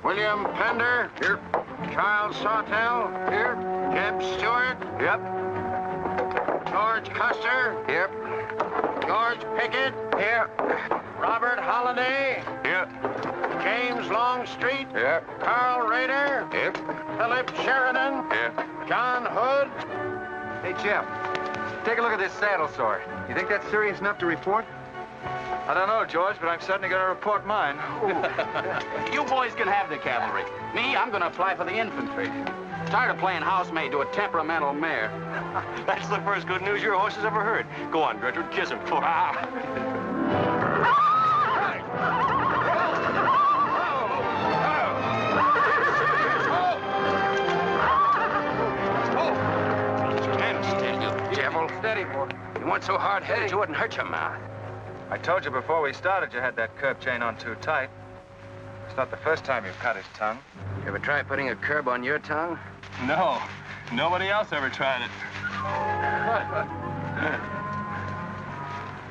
William Pender. Here. Charles Sawtell. Here. J.E.B. Stuart. Yep. George Custer. Here. George Pickett. Here. Robert Holliday. Here. James Longstreet. Here. Carl Rader. Here. Philip Sheridan. Here. John Hood. Hey, Jim. Take a look at this saddle sore. You think that's serious enough to report? I don't know, George, but I'm certainly going to report mine. You boys can have the cavalry. Me, I'm going to apply for the infantry. Tired of playing housemaid to a temperamental mare. That's the first good news your horse has ever heard. Go on, Gertrude, kiss him. Steady, boy. You weren't so hard-headed, you wouldn't hurt your mouth. I told you before we started you had that curb chain on too tight. It's not the first time you've cut his tongue. You ever try putting a curb on your tongue? No. Nobody else ever tried it.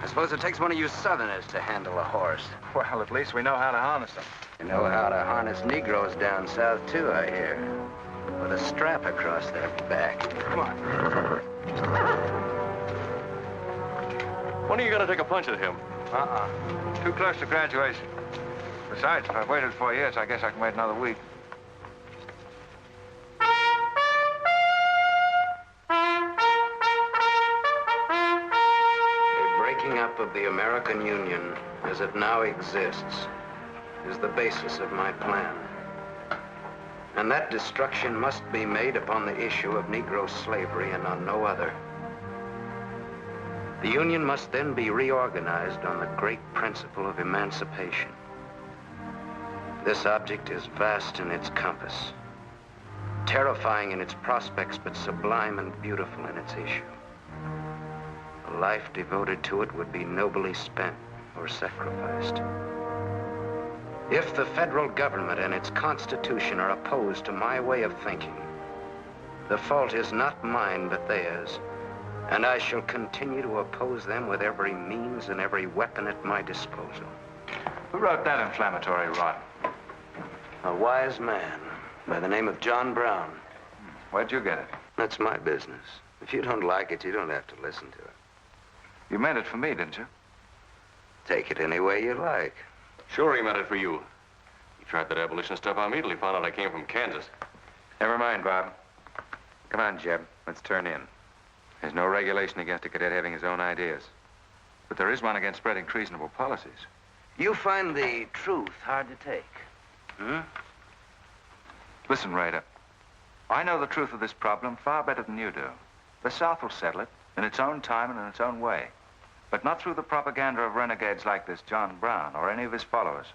I suppose it takes one of you Southerners to handle a horse. Well, at least we know how to harness them. You know how to harness Negroes down south, too, I hear. With a strap across their back. Come on. When are you going to take a punch at him? Too close to graduation. Besides, if I've waited 4 years, I guess I can wait another week. A breaking up of the American Union, as it now exists, is the basis of my plan. And that destruction must be made upon the issue of Negro slavery and on no other. The Union must then be reorganized on the great principle of emancipation. This object is vast in its compass, terrifying in its prospects, but sublime and beautiful in its issue. A life devoted to it would be nobly spent or sacrificed. If the federal government and its constitution are opposed to my way of thinking, the fault is not mine, but theirs. And I shall continue to oppose them with every means and every weapon at my disposal. Who wrote that inflammatory rot? A wise man by the name of John Brown. Where'd you get it? That's my business. If you don't like it, you don't have to listen to it. You meant it for me, didn't you? Take it any way you like. Sure he meant it for you. He tried that abolitionist stuff on me till he found out I came from Kansas. Never mind, Bob. Come on, Jeb. Let's turn in. There's no regulation against a cadet having his own ideas. But there is one against spreading treasonable policies. You find the truth hard to take, Listen, Rader. I know the truth of this problem far better than you do. The South will settle it in its own time and in its own way. But not through the propaganda of renegades like this John Brown or any of his followers.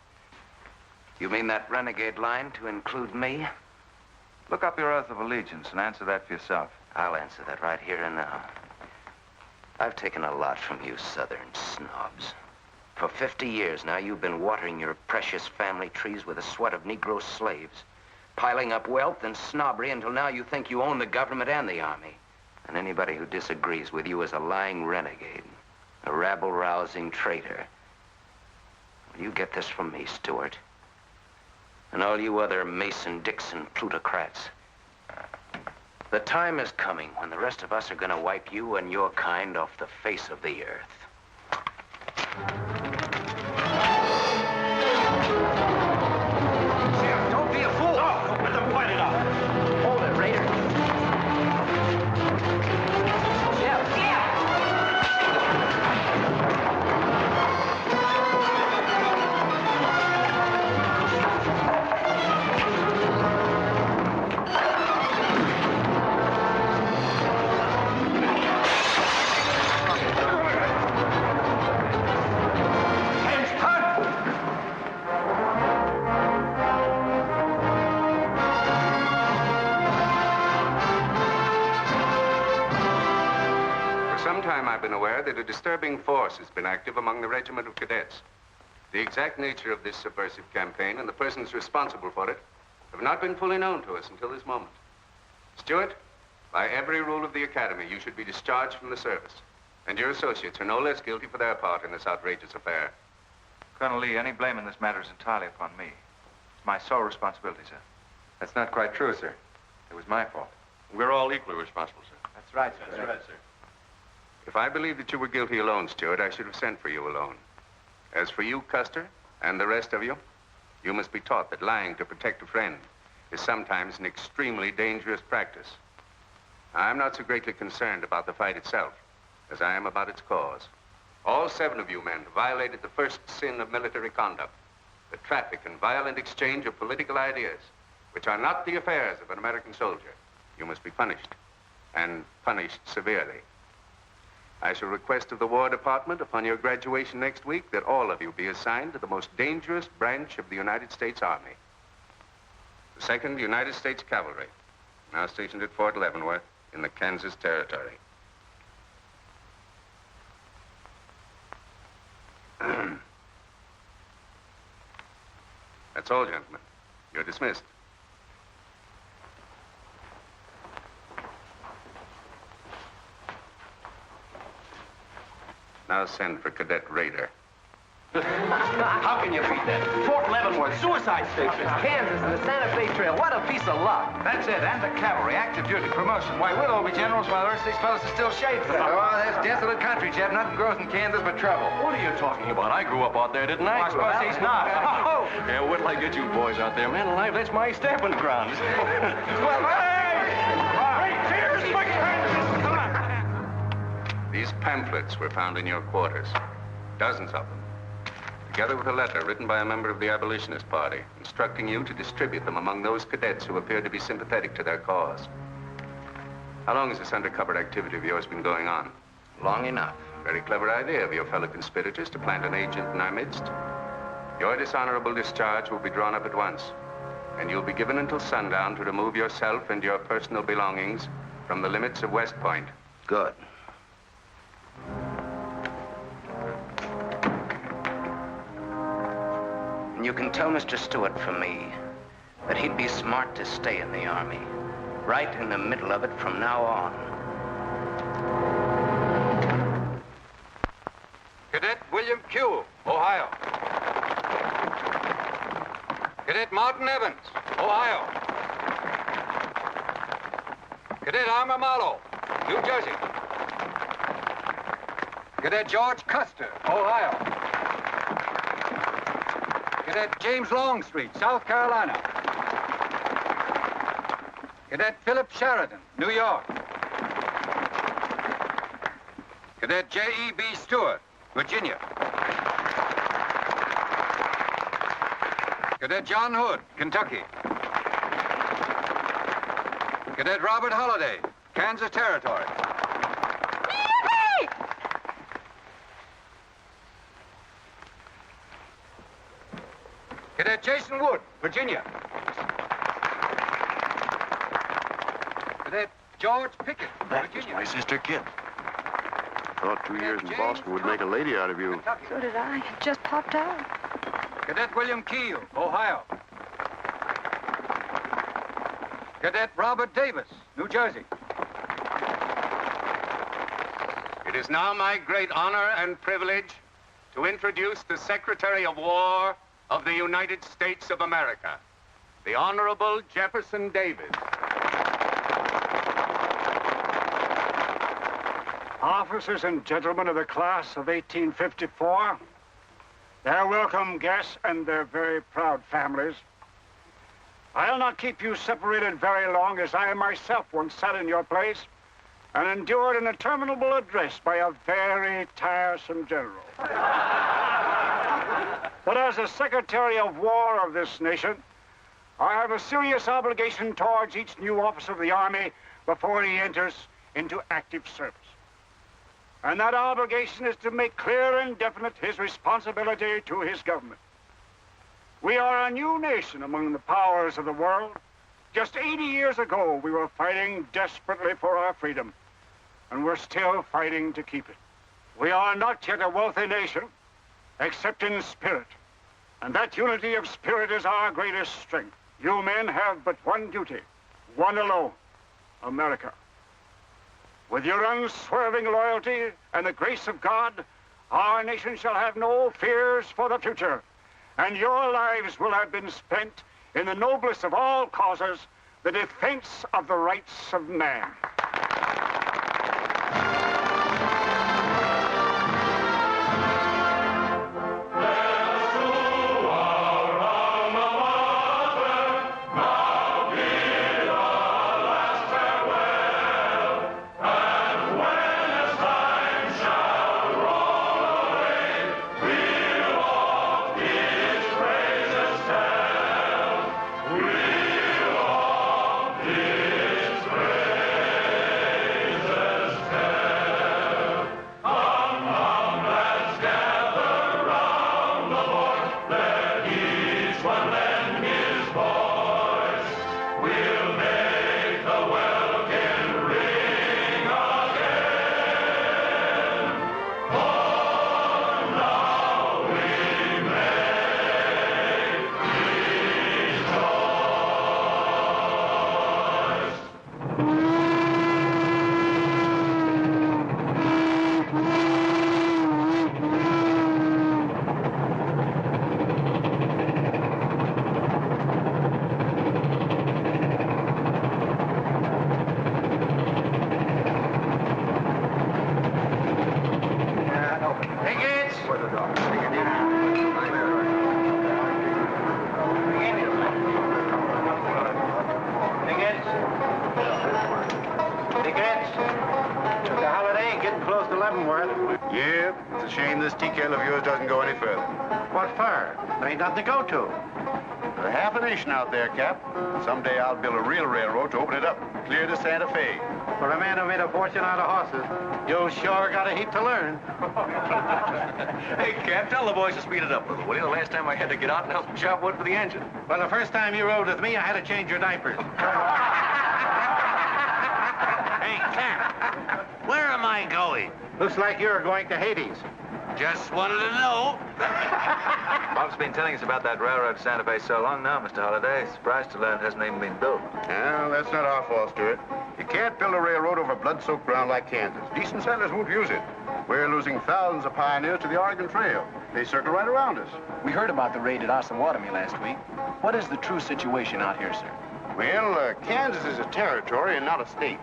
You mean that renegade line to include me? Look up your oath of allegiance and answer that for yourself. I'll answer that right here and now. I've taken a lot from you Southern snobs. For 50 years now, you've been watering your precious family trees with the sweat of Negro slaves, piling up wealth and snobbery until now you think you own the government and the army. And anybody who disagrees with you is a lying renegade, a rabble-rousing traitor. Well, you get this from me, Stuart. And all you other Mason-Dixon plutocrats. The time is coming when the rest of us are going to wipe you and your kind off the face of the earth. Jim, don't be a fool. No, let them fight it out. Hold it, Raider. I've been aware that a disturbing force has been active among the regiment of cadets. The exact nature of this subversive campaign and the persons responsible for it have not been fully known to us until this moment. Stuart, by every rule of the academy, you should be discharged from the service. And your associates are no less guilty for their part in this outrageous affair. Colonel Lee, any blame in this matter is entirely upon me. my sole responsibility, sir. That's not quite true, sir. It was my fault. We're all equally responsible, sir. That's right, sir. That's right, sir. If I believed that you were guilty alone, Stuart, I should have sent for you alone. As for you, Custer, and the rest of you, you must be taught that lying to protect a friend is sometimes an extremely dangerous practice. I'm not so greatly concerned about the fight itself as I am about its cause. All 7 of you men violated the first sin of military conduct, the traffic and violent exchange of political ideas, which are not the affairs of an American soldier. You must be punished, and punished severely. I shall request of the War Department upon your graduation next week that all of you be assigned to the most dangerous branch of the United States Army. The 2nd United States Cavalry, now stationed at Fort Leavenworth in the Kansas Territory. That's all, gentlemen. You're dismissed. Now send for Cadet Raider. How can you beat that? Fort Leavenworth, suicide station, Kansas, and the Santa Fe Trail. What a piece of luck. That's it, and the cavalry, active duty, promotion. Why, we'll all be generals while the rest of these fellas are still shade for them. Oh, that's desolate country, Jeb. Nothing grows in Kansas but trouble. What are you talking about? I grew up out there, didn't I? I suppose he's not. Oh, yeah, wait till I get you boys out there. Man alive, that's my stamping ground. Well, hey! Cheers, my Kansas! Come on! These pamphlets were found in your quarters. Dozens of them. Together with a letter written by a member of the abolitionist party, instructing you to distribute them among those cadets who appeared to be sympathetic to their cause. How long has this undercover activity of yours been going on? Long enough. Very clever idea of your fellow conspirators to plant an agent in our midst. Your dishonorable discharge will be drawn up at once, and you'll be given until sundown to remove yourself and your personal belongings from the limits of West Point. Good. You can tell Mr. Stuart from me that he'd be smart to stay in the Army, right in the middle of it from now on. Cadet William Q., Ohio. Cadet Martin Evans, Ohio. Cadet Armour Marlowe, New Jersey. Cadet George Custer, Ohio. Cadet James Longstreet, South Carolina. Cadet Philip Sheridan, New York. Cadet J.E.B. Stuart, Virginia. Cadet John Hood, Kentucky. Cadet Robert Holliday, Kansas Territory. Cadet Jason Wood, Virginia. Cadet George Pickett, Virginia. My sister Kit. Thought 2 years in Boston would make a lady out of you. So did I. It just popped out. Cadet William Keel, Ohio. Cadet Robert Davis, New Jersey. It is now my great honor and privilege to introduce the Secretary of War of the United States of America, the Honorable Jefferson Davis. Officers and gentlemen of the class of 1854, their welcome guests and their very proud families, I'll not keep you separated very long, as I myself once sat in your place and endured an interminable address by a very tiresome general. But as a Secretary of War of this nation, I have a serious obligation towards each new officer of the Army before he enters into active service. And that obligation is to make clear and definite his responsibility to his government. We are a new nation among the powers of the world. Just 80 years ago, we were fighting desperately for our freedom, and we're still fighting to keep it. We are not yet a wealthy nation, except in spirit. And that unity of spirit is our greatest strength. You men have but one duty, one alone, America. With your unswerving loyalty and the grace of God, our nation shall have no fears for the future, and your lives will have been spent in the noblest of all causes, the defense of the rights of man. Nothing to go to. There's half a nation out there, Cap. Someday I'll build a real railroad to open it up, clear to Santa Fe. For a man who made a fortune out of horses, you sure got a heap to learn. Hey, Cap, tell the boys to speed it up a little, will you? The last time I had to get out and help them chop wood for the engine. Well, the first time you rode with me, I had to change your diapers. Hey, Cap, where am I going? Looks like you're going to Hades. Just wanted to know. Bob's been telling us about that railroad to Santa Fe so long now, Mr. Holliday. Surprised to learn it hasn't even been built. Well, that's not our fault, Stuart. You can't build a railroad over blood-soaked ground like Kansas. Decent settlers won't use it. We're losing thousands of pioneers to the Oregon Trail. They circle right around us. We heard about the raid at Osawatomie last week. What is the true situation out here, sir? Well, Kansas is a territory and not a state.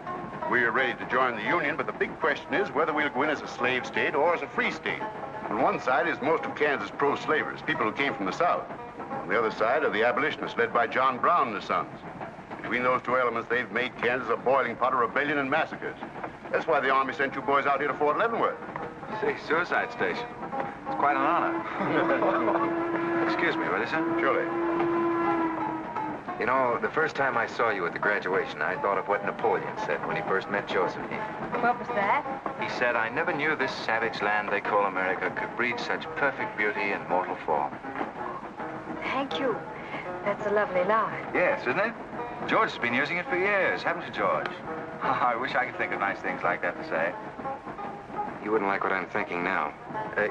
We're ready to join the Union, but the big question is whether we'll go in as a slave state or as a free state. On one side is most of Kansas pro-slavers, people who came from the South. On the other side are the abolitionists led by John Brown and his sons. Between those two elements, they've made Kansas a boiling pot of rebellion and massacres. That's why the Army sent you boys out here to Fort Leavenworth. See, suicide station. It's quite an honor. Excuse me, will you, sir? Surely. You know, the first time I saw you at the graduation, I thought of what Napoleon said when he first met Josephine. What was that? He said, I never knew this savage land they call America could breed such perfect beauty in mortal form. Thank you. That's a lovely line. Yes, isn't it? George has been using it for years, haven't you, George? I wish I could think of nice things like that to say. You wouldn't like what I'm thinking now.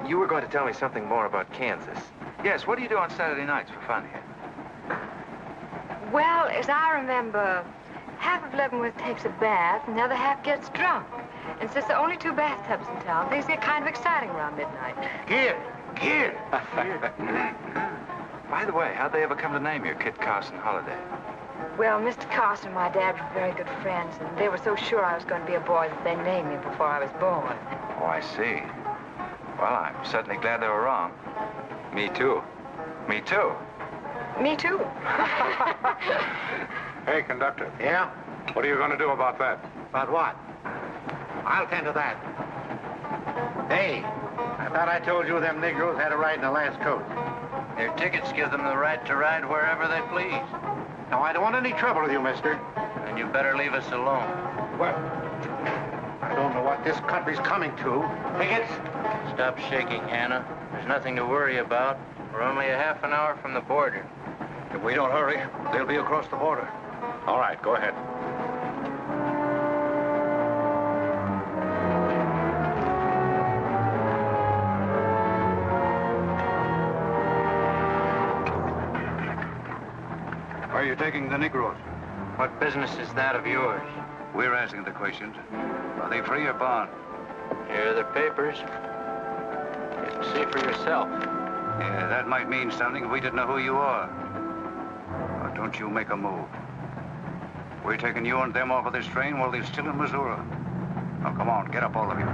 You were going to tell me something more about Kansas. Yes, what do you do on Saturday nights for fun here? Well, as I remember, half of Leavenworth takes a bath and the other half gets drunk. And since there are only 2 bathtubs in town, things get kind of exciting around midnight. Kid! By the way, how'd they ever come to name you Kit Carson Holliday? Well, Mr. Carson and my dad were very good friends, and they were so sure I was going to be a boy that they named me before I was born. Oh, I see. Well, I'm certainly glad they were wrong. Me too. Me too. Me too. Hey, conductor. Yeah? What are you going to do about that? About what? I'll tend to that. Hey, I thought I told you them Negroes had a right in the last coast. Their tickets give them the right to ride wherever they please. Now, I don't want any trouble with you, mister. And you better leave us alone. Well, I don't know what this country's coming to. Tickets? Stop shaking, Hannah. There's nothing to worry about. We're only a half an hour from the border. If we don't hurry, they'll be across the border. All right, go ahead. Where are you taking the Negroes? What business is that of yours? We're asking the questions. Are they free or bond? Here are the papers. You can see for yourself. Yeah, that might mean something if we didn't know who you are. But don't you make a move. We're taking you and them off of this train while they're still in Missouri. Now, come on, get up, all of you.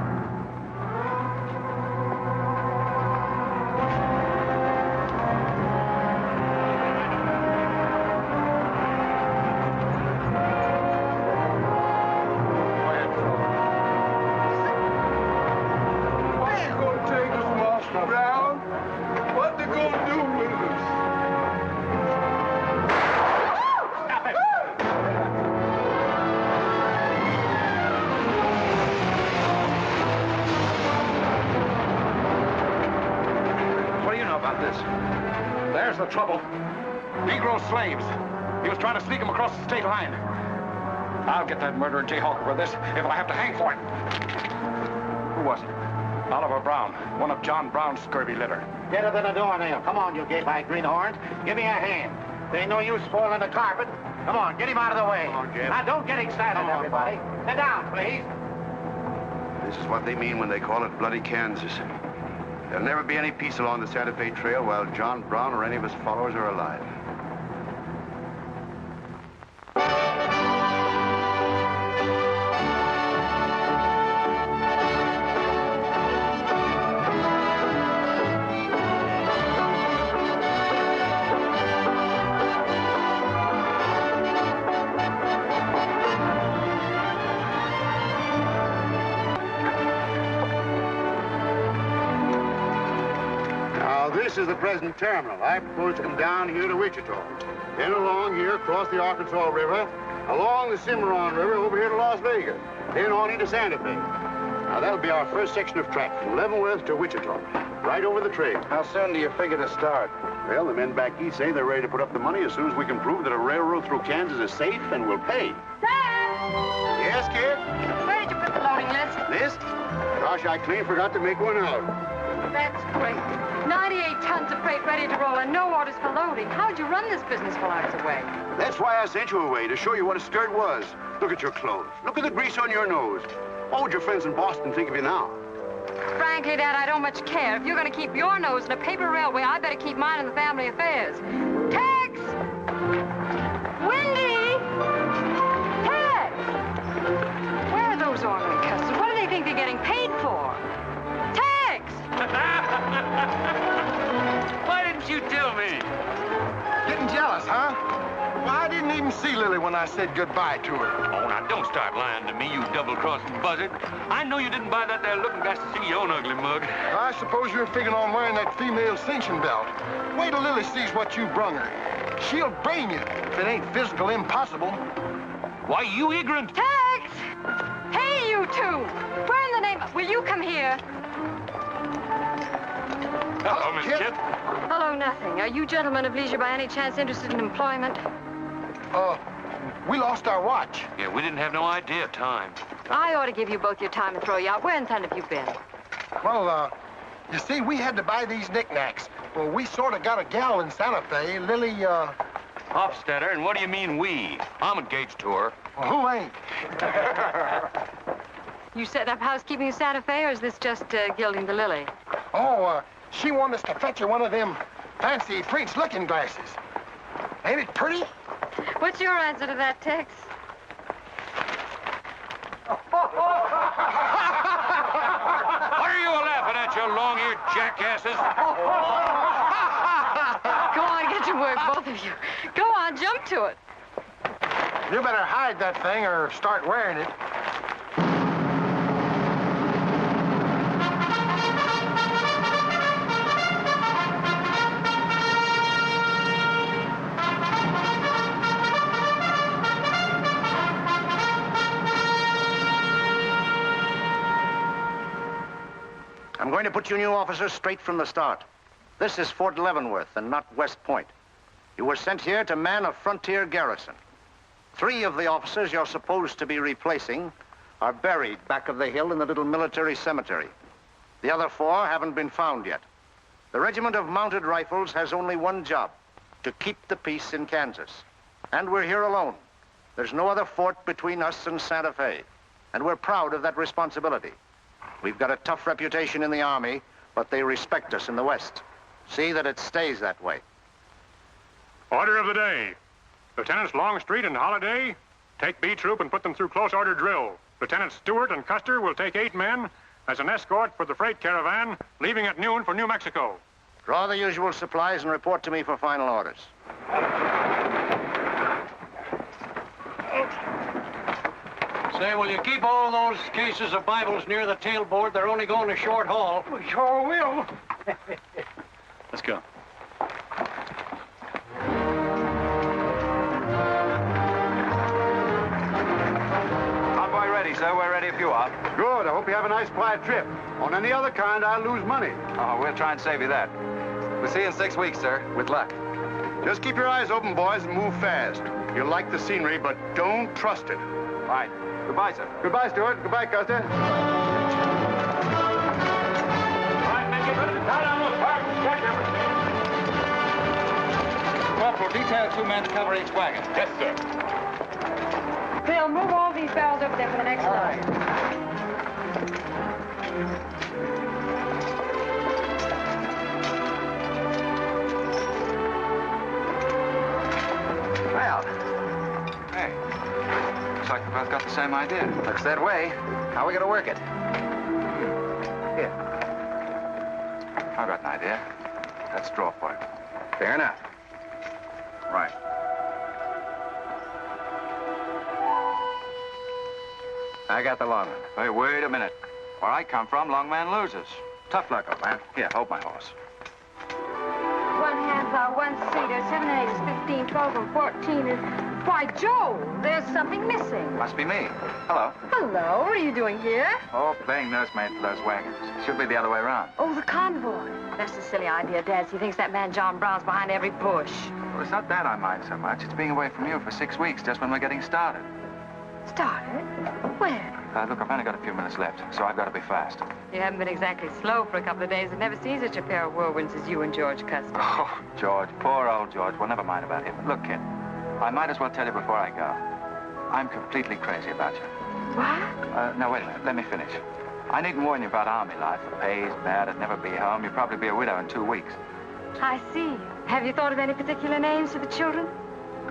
There's the trouble. Negro slaves. He was trying to sneak them across the state line. I'll get that murderer Jayhawk over this if I have to hang for it. Who was it? Oliver Brown, one of John Brown's scurvy litter. Get up in the doornail. Come on, you gay-eyed greenhorns. Give me a hand. There ain't no use spoiling the carpet. Come on, get him out of the way. Come on, Jim. Now, don't get excited, everybody. Sit down, please. This is what they mean when they call it bloody Kansas. There'll never be any peace along the Santa Fe Trail while John Brown or any of his followers are alive. This is the present terminal. I propose to come down here to Wichita, then along here, across the Arkansas River, along the Cimarron River, over here to Las Vegas, then on into Santa Fe. Now, that'll be our first section of track from Leavenworth to Wichita, right over the trail. How soon do you figure to start? Well, the men back east say they're ready to put up the money as soon as we can prove that a railroad through Kansas is safe and will pay. Dad! Yes, kid? Where did you put the loading list? List? Gosh, I clean forgot to make one out. That's great. 98 tons of freight ready to roll and no orders for loading. How'd you run this business while I was away? That's why I sent you away, to show you what a skirt was. Look at your clothes. Look at the grease on your nose. What would your friends in Boston think of you now? Frankly, Dad, I don't much care. If you're going to keep your nose in a paper railway, I better keep mine in the family affairs. Tex! Wendy! Tex! Where are those ornery customers? What do they think they're getting paid for? Tex! Why didn't you tell me? Getting jealous, huh? Well, I didn't even see Lily when I said goodbye to her. Oh, now don't start lying to me, you double-crossing buzzard. I know you didn't buy that there looking glass to see your own ugly mug. I suppose you're figuring on wearing that female cinching belt. Wait till Lily sees what you brung her. She'll brain you if it ain't physical impossible. Why, you ignorant. Tex! Hey, you two! Where in the name of... Will you come here? Hello, Miss Kit. Hello, nothing. Are you gentlemen of leisure by any chance interested in employment? We lost our watch. Yeah, we didn't have no idea of time. I ought to give you both your time and throw you out. Where in thunder have you been? Well, you see, we had to buy these knickknacks. Well, we sort of got a gal in Santa Fe, Lily, Hofstadter, and what do you mean we? I'm engaged to her. Well, who ain't? You setting up housekeeping in Santa Fe, or is this just gilding the lily? Oh, she wanted us to fetch her one of them fancy French looking glasses. Ain't it pretty? What's your answer to that, Tex? What are you laughing at, you long-eared jackasses? Go on, get to work, both of you. Go on, jump to it. You better hide that thing or start wearing it. I'm going to put you new officers straight from the start. This is Fort Leavenworth and not West Point. You were sent here to man a frontier garrison. 3 of the officers you're supposed to be replacing are buried back of the hill in the little military cemetery. The other 4 haven't been found yet. The Regiment of Mounted Rifles has only one job, to keep the peace in Kansas. And we're here alone. There's no other fort between us and Santa Fe. And we're proud of that responsibility. We've got a tough reputation in the Army, but they respect us in the West. See that it stays that way. Order of the day. Lieutenants Longstreet and Holliday, take B Troop and put them through close order drill. Lieutenants Stuart and Custer will take 8 men as an escort for the freight caravan, leaving at noon for New Mexico. Draw the usual supplies and report to me for final orders. Say, will you keep all those cases of Bibles near the tailboard? They're only going a short haul. We sure will. Let's go. Convoy ready, sir. We're ready if you are. Good. I hope you have a nice, quiet trip. On any other kind, I'll lose money. Oh, we'll try and save you that. We'll see you in 6 weeks, sir. With luck. Just keep your eyes open, boys, and move fast. You'll like the scenery, but don't trust it. Right. Goodbye, sir. Goodbye, Stuart. Goodbye, Custer. Corporal, detail 2 men to cover each wagon. Yes, sir. Bill, move all these barrels over there for the next load. Well, Hey. Looks like we both got the same idea. looks that way. How are we gonna work it? Here. I've got an idea. Let's draw for it. Fair enough. Right. I got the long one. Hey, wait a minute. Where I come from, long man loses. Tough luck, old man. Here, hold my horse. 1 half hour, 1 seater, 7 and 8 is 15, 12 and 14 is... Why, Joe, there's something missing. Must be me. Hello. Hello, what are you doing here? Oh, playing nursemaid for those wagons. Should be the other way around. Oh, the convoy. That's a silly idea, Dad. He thinks that man John Brown's behind every bush. Well, it's not that I mind so much. It's being away from you for 6 weeks, just when we're getting started. Started? Where? Look, I've only got a few minutes left, so I've got to be fast. You haven't been exactly slow for a couple of days. I've never seen such a pair of whirlwinds as you and George Custer. Oh, George, poor old George. Well, never mind about him. Look, kid, I might as well tell you before I go. I'm completely crazy about you. What? Now, wait a minute. Let me finish. I needn't warn you about army life. The pay's bad. I'd never be home. You'd probably be a widow in 2 weeks. I see. Have you thought of any particular names for the children?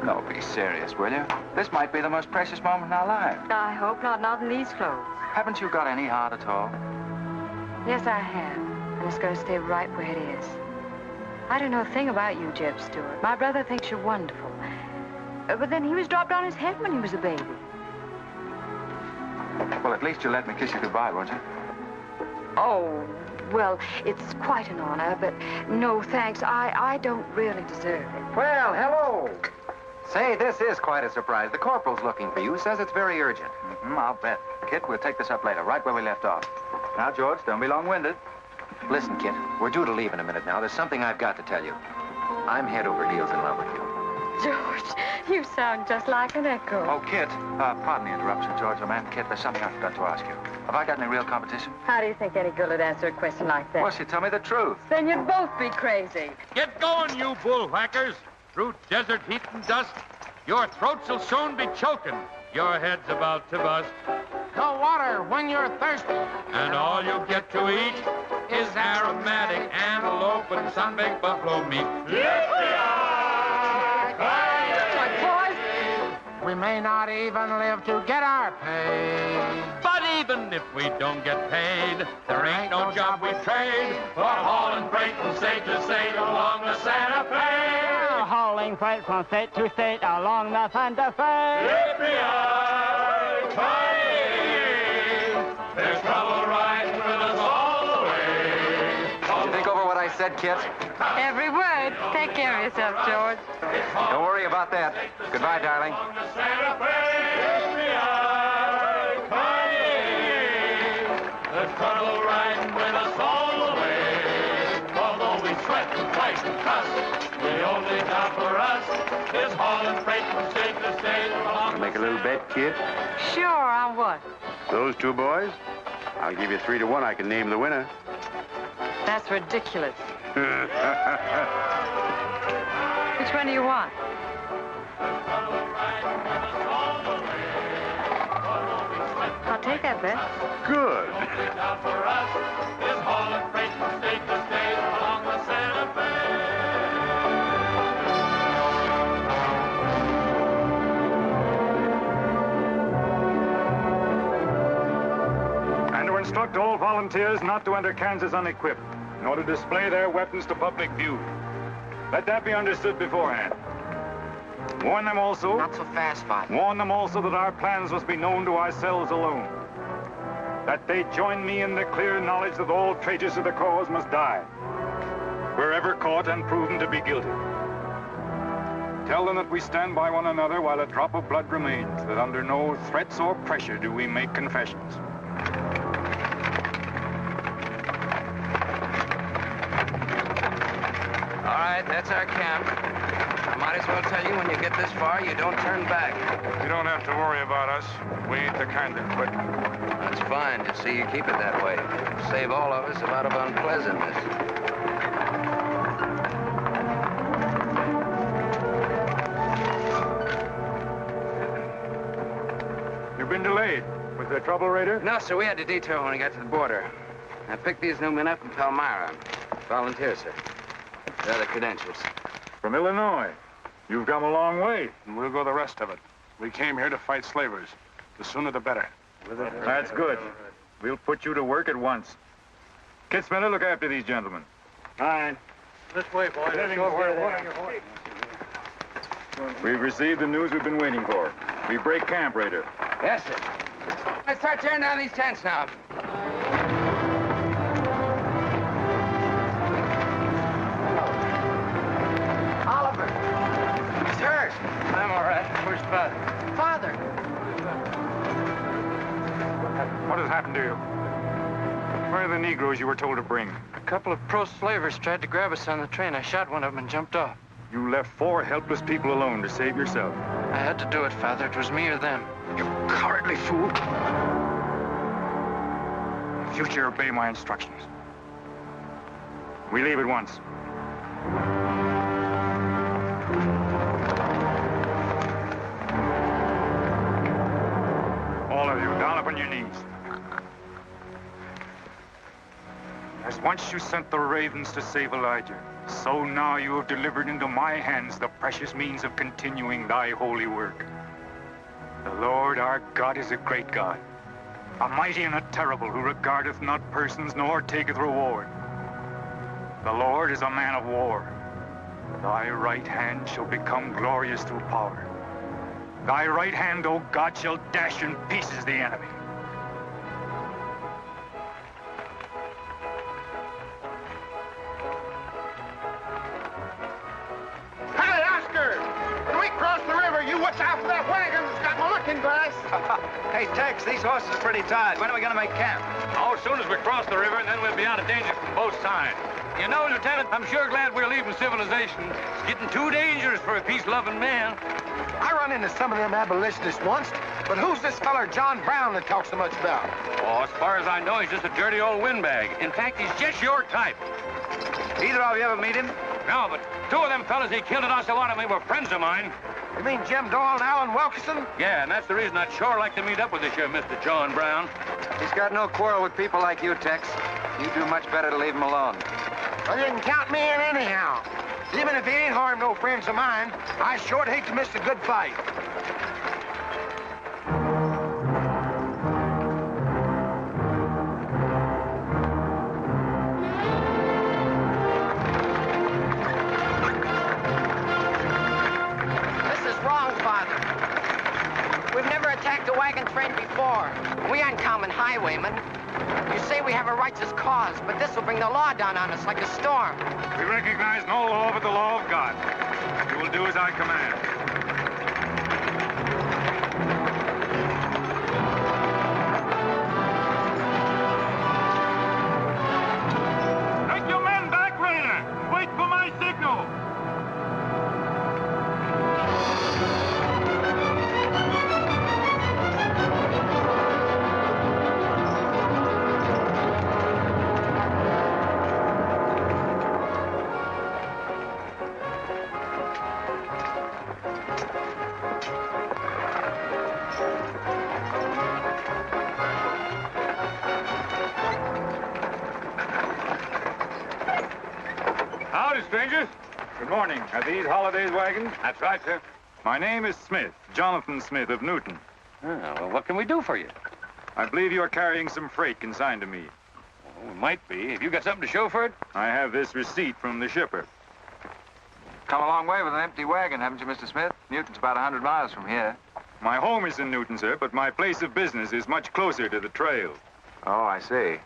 No, be serious, will you? This might be the most precious moment in our lives. I hope not in these clothes. Haven't you got any heart at all? Yes, I have. And it's going to stay right where it is. I don't know a thing about you, J.E.B. Stuart. My brother thinks you're wonderful. But then he was dropped on his head when he was a baby. Well, at least you'll let me kiss you goodbye, won't you? Oh, well, it's quite an honor, but no thanks. I don't really deserve it. Well, hello. Say, this is quite a surprise. The corporal's looking for you. Says it's very urgent. I'll bet. Kit, we'll take this up later, right where we left off. Now, George, don't be long-winded. Listen, Kit, we're due to leave in a minute now. There's something I've got to tell you. I'm head over heels in love with you. George, you sound just like an echo. Oh, Kit, pardon the interruption, George, old man. Kit, there's something I forgot to ask you. Have I got any real competition? How do you think any girl would answer a question like that? Well, she told me the truth. Then you'd both be crazy. Get going, you bullwhackers. Through desert heat and dust, your throats will soon be choking. Your head's about to bust. No water when you're thirsty. And all you get to eat is aromatic antelope and sun-baked buffalo meat. We may not even live to get our pay. But even if we don't get paid, there ain't no job we trade for hauling freight from state to state along the Santa Fe. Hauling freight from state to state along the Santa Fe. There's trouble riding with us all the way. Did you think over what I said, Kit? Every word. Take care of yourself, George. Don't worry about that. Goodbye, darling. There's trouble riding with us all the way. Although we sweat and fight and cuss, the only job for us is hauling freight from state to state along. Make a little bet, Kid? Sure, on what? Those 2 boys? I'll give you 3 to 1. I can name the winner. That's ridiculous. Which one do you want? I'll take that bet. Good. For us is hauling freight from state to state along the Santa Fe. instruct all volunteers not to enter Kansas unequipped, nor to display their weapons to public view. Let that be understood beforehand. Warn them also... Not so fast, Father. Warn them also that our plans must be known to ourselves alone. That they join me in the clear knowledge that all traitors to the cause must die, wherever caught and proven to be guilty. Tell them that we stand by one another while a drop of blood remains, that under no threats or pressure do we make confessions. All right, that's our camp. I might as well tell you, when you get this far, you don't turn back. You don't have to worry about us. We ain't the kind that quit. That's fine. Just see you keep it that way. Save all of us a lot of unpleasantness. You've been delayed. Was there trouble, Raider? No, sir. We had to detour when we got to the border. I picked these new men up from Palmyra. Volunteers, sir. They're the credentials. From Illinois. You've come a long way. And we'll go the rest of it. We came here to fight slavers. The sooner the better. That's good. We'll put you to work at once. Kit Spinner, look after these gentlemen. Fine. This way, boys. Let's go over there. We've received the news we've been waiting for. We break camp, Raider. Yes, sir. Let's start tearing down these tents now. Oliver. He's hurt. I'm all right. Where's Father? Father. What has happened to you? Where are the Negroes you were told to bring? A couple of pro-slavers tried to grab us on the train. I shot one of them and jumped off. You left 4 helpless people alone to save yourself. I had to do it, Father. It was me or them. You cowardly fool. In future, obey my instructions. We leave at once. All of you, down upon your knees. As once you sent the ravens to save Elijah, so now you have delivered into my hands the precious means of continuing thy holy work. The Lord our God is a great God, a mighty and a terrible, who regardeth not persons nor taketh reward. The Lord is a man of war. Thy right hand shall become glorious through power. Thy right hand, O God, shall dash in pieces the enemy. Hey, Oscar! When we cross the river, you watch out for that wagon that's got my looking glass. Hey, Tex, these horses are pretty tired. When are we going to make camp? Oh, as soon as we cross the river, and then we'll be out of danger from both sides. You know, Lieutenant, I'm sure glad we're leaving civilization. It's getting too dangerous for a peace-loving man. I run into some of them abolitionists once, but who's this feller John Brown that talks so much about? Oh, as far as I know, he's just a dirty old windbag. In fact, he's just your type. Either of you ever meet him? No, but 2 of them fellas he killed at Osawatomie were friends of mine. You mean Jim Doyle and Alan Wilkerson? Yeah, and that's the reason I'd sure like to meet up with this here Mr. John Brown. He's got no quarrel with people like you, Tex. You do much better to leave him alone. Well, you can count me in anyhow. Even if he ain't harmed no friends of mine, I sure hate to miss a good fight. This is wrong, Father. We've never attacked a wagon train before. We aren't common highwaymen. You say we have a righteous cause, but this will bring the law down on us like a storm. We recognize no law but the law of God. You will do as I command. Take your men back, Raider. Wait for my signal. Howdy, strangers. Good morning. Are these Holliday's wagons? That's right, sir. My name is Smith, Jonathan Smith of Newton. Oh, well, what can we do for you? I believe you are carrying some freight consigned to me. Well, it might be. Have you got something to show for it? I have this receipt from the shipper. Come a long way with an empty wagon, haven't you, Mr. Smith? Newton's about 100 miles from here. My home is in Newton, sir, but my place of business is much closer to the trail. Oh, I see.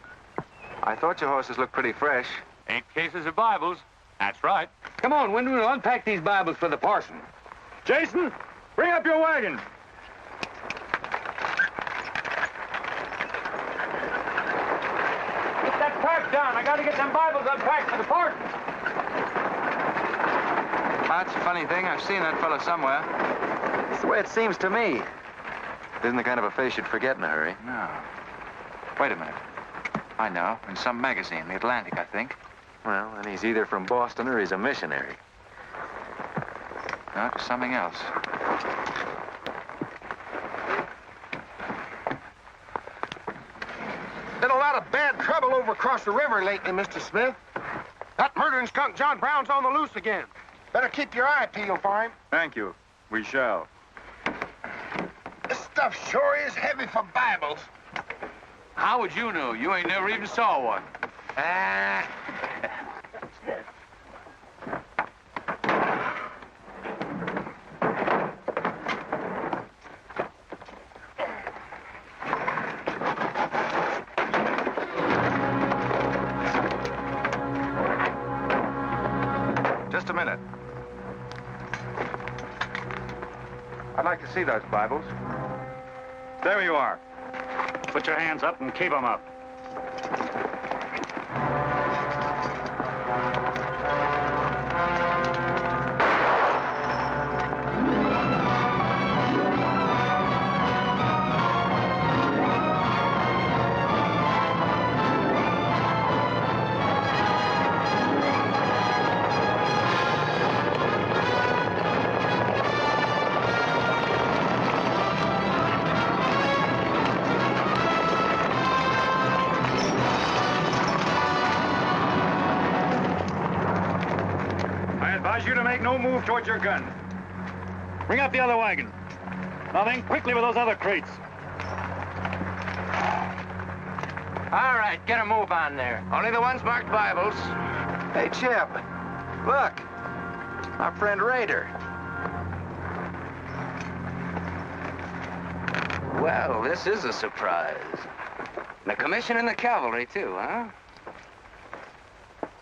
I thought your horses looked pretty fresh. 8 cases of Bibles. That's right. Come on, Wyndham, we'll unpack these Bibles for the parson. Jason, bring up your wagon. Get that pack down. I got to get them Bibles unpacked for the parson. That's a funny thing. I've seen that fellow somewhere. It's the way it seems to me. Isn't the kind of a face you'd forget in a hurry. No. Wait a minute. I know. In some magazine, The Atlantic, I think. Well, then he's either from Boston or he's a missionary. No, it's something else. Been a lot of bad trouble over across the river lately, Mr. Smith. That murdering skunk John Brown's on the loose again. Better keep your eye peeled for him. Thank you. We shall. This stuff sure is heavy for Bibles. How would you know? You ain't never even saw one. Just a minute. I'd like to see those Bibles. There you are. Put your hands up and keep them up. You to make no move towards your gun. Bring up the other wagon. Now then, quickly with those other crates. All right, get a move on there. Only the ones marked Bibles. Hey, Chip. Look. Our friend Raider. Well, this is a surprise. And a commission in the cavalry, too, huh?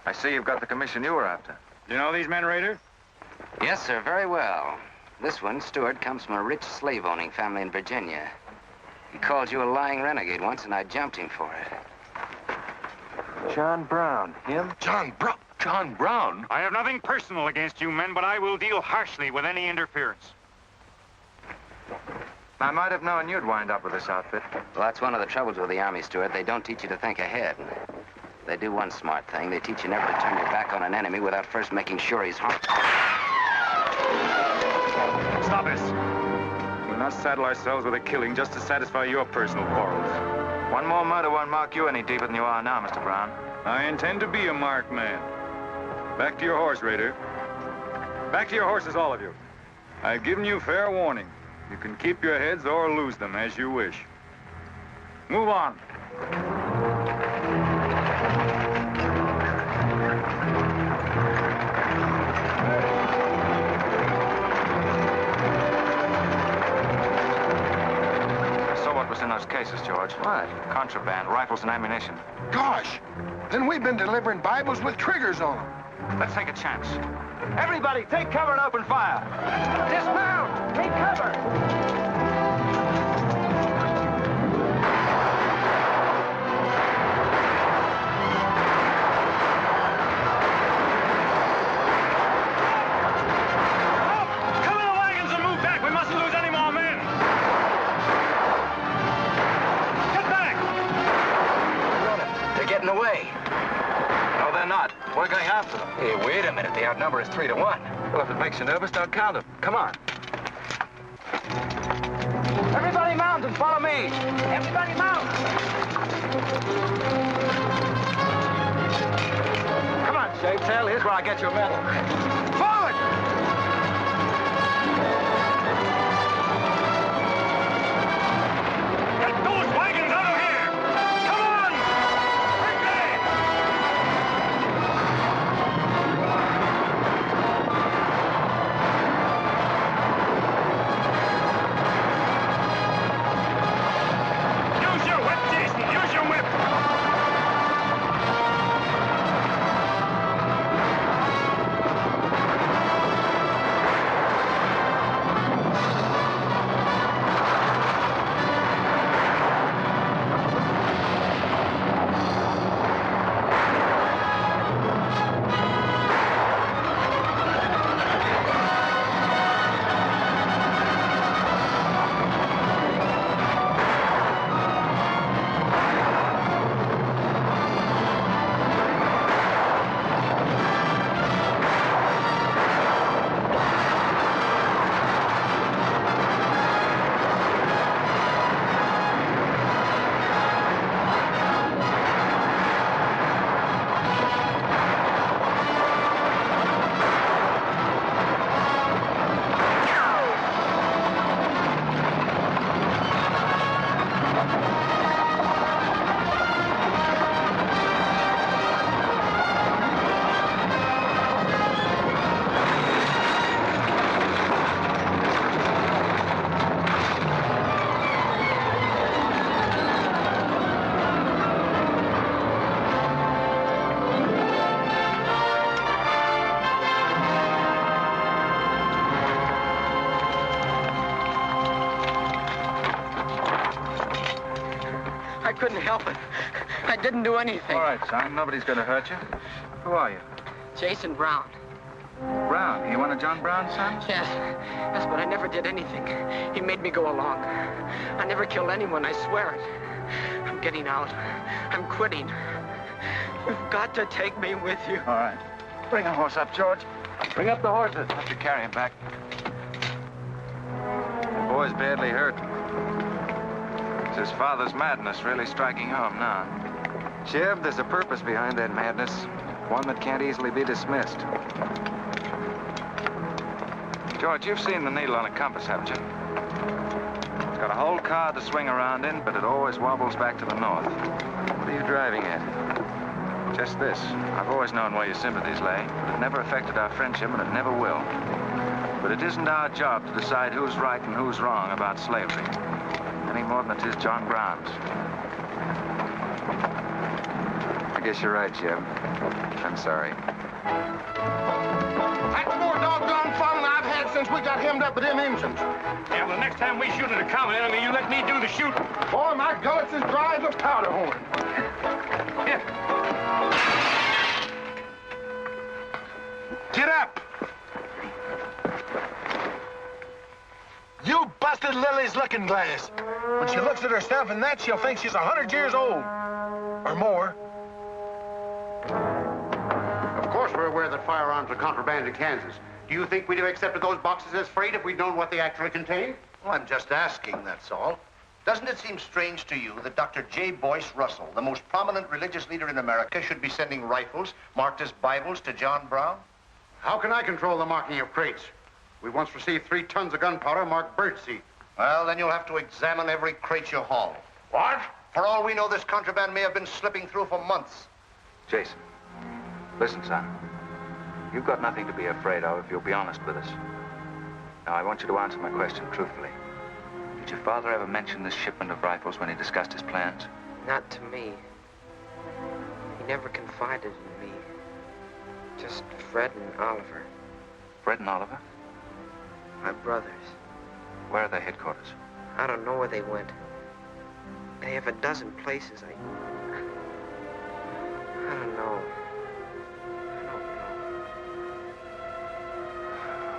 I see you've got the commission you were after. You know these men, Raider? Yes, sir, very well. This one, Stuart, comes from a rich slave-owning family in Virginia. He called you a lying renegade once, and I jumped him for it. John Brown. Him? John Brown? John Brown? I have nothing personal against you men, but I will deal harshly with any interference. I might have known you'd wind up with this outfit. Well, that's one of the troubles with the Army, Stuart. They don't teach you to think ahead. They do one smart thing. They teach you never to turn your back on an enemy without first making sure he's harmed. Stop this. We'll not saddle ourselves with a killing just to satisfy your personal quarrels. One more murder won't mark you any deeper than you are now, Mr. Brown. I intend to be a marked man. Back to your horse, Raider. Back to your horses, all of you. I've given you fair warning. You can keep your heads or lose them as you wish. Move on. In those cases, George. What? Contraband, rifles and ammunition. Gosh, then we've been delivering Bibles with triggers on them. Let's take a chance. Everybody, take cover and open fire. Dismount! Take cover! Away. No, they're not. We're going after them. Hey, wait a minute. The outnumber is 3 to 1. Well, if it makes you nervous, don't count them. Come on. Everybody mount and follow me. Everybody mount. Come on, Shavetail. Here's where I get your medal. Forward! Get those wagons out I couldn't help it. I didn't do anything. All right, son. Nobody's going to hurt you. Who are you? Jason Brown. Brown. You one of John Brown's sons? Yes, but I never did anything. He made me go along. I never killed anyone, I swear it. I'm getting out. I'm quitting. You've got to take me with you. All right. Bring a horse up, George. Bring up the horses. Have to carry him back. The boy's badly hurt. It's his father's madness really striking home now. J.E.B, there's a purpose behind that madness. One that can't easily be dismissed. George, you've seen the needle on a compass, haven't you? It's got a whole card to swing around in, but it always wobbles back to the north. What are you driving at? Just this. I've always known where your sympathies lay, but it never affected our friendship, and it never will. But it isn't our job to decide who's right and who's wrong about slavery, any more than it is John Brown's. I guess you're right, J.E.B. I'm sorry. That's the more doggone fun I've had since we got hemmed up with them engines. Yeah, well, the next time we shoot at a common enemy, you let me do the shooting. Boy, my gullets as dry as a powder horn. Here. Get up! You busted Lily's looking glass. When she looks at herself in that, she'll think she's 100 years old. Or more. Of course we're aware that firearms are contraband in Kansas. Do you think we'd have accepted those boxes as freight if we'd known what they actually contained? Well, I'm just asking, that's all. Doesn't it seem strange to you that Dr. J. Boyce Russell, the most prominent religious leader in America, should be sending rifles marked as Bibles to John Brown? How can I control the marking of crates? We once received 3 tons of gunpowder marked birdseed. Well, then you'll have to examine every crate you haul. What? For all we know, this contraband may have been slipping through for months. Jason, listen, son. You've got nothing to be afraid of if you'll be honest with us. Now, I want you to answer my question truthfully. Did your father ever mention this shipment of rifles when he discussed his plans? Not to me. He never confided in me. Just Fred and Oliver. Fred and Oliver? My brothers. Where are their headquarters? I don't know where they went. They have a dozen places. I don't know.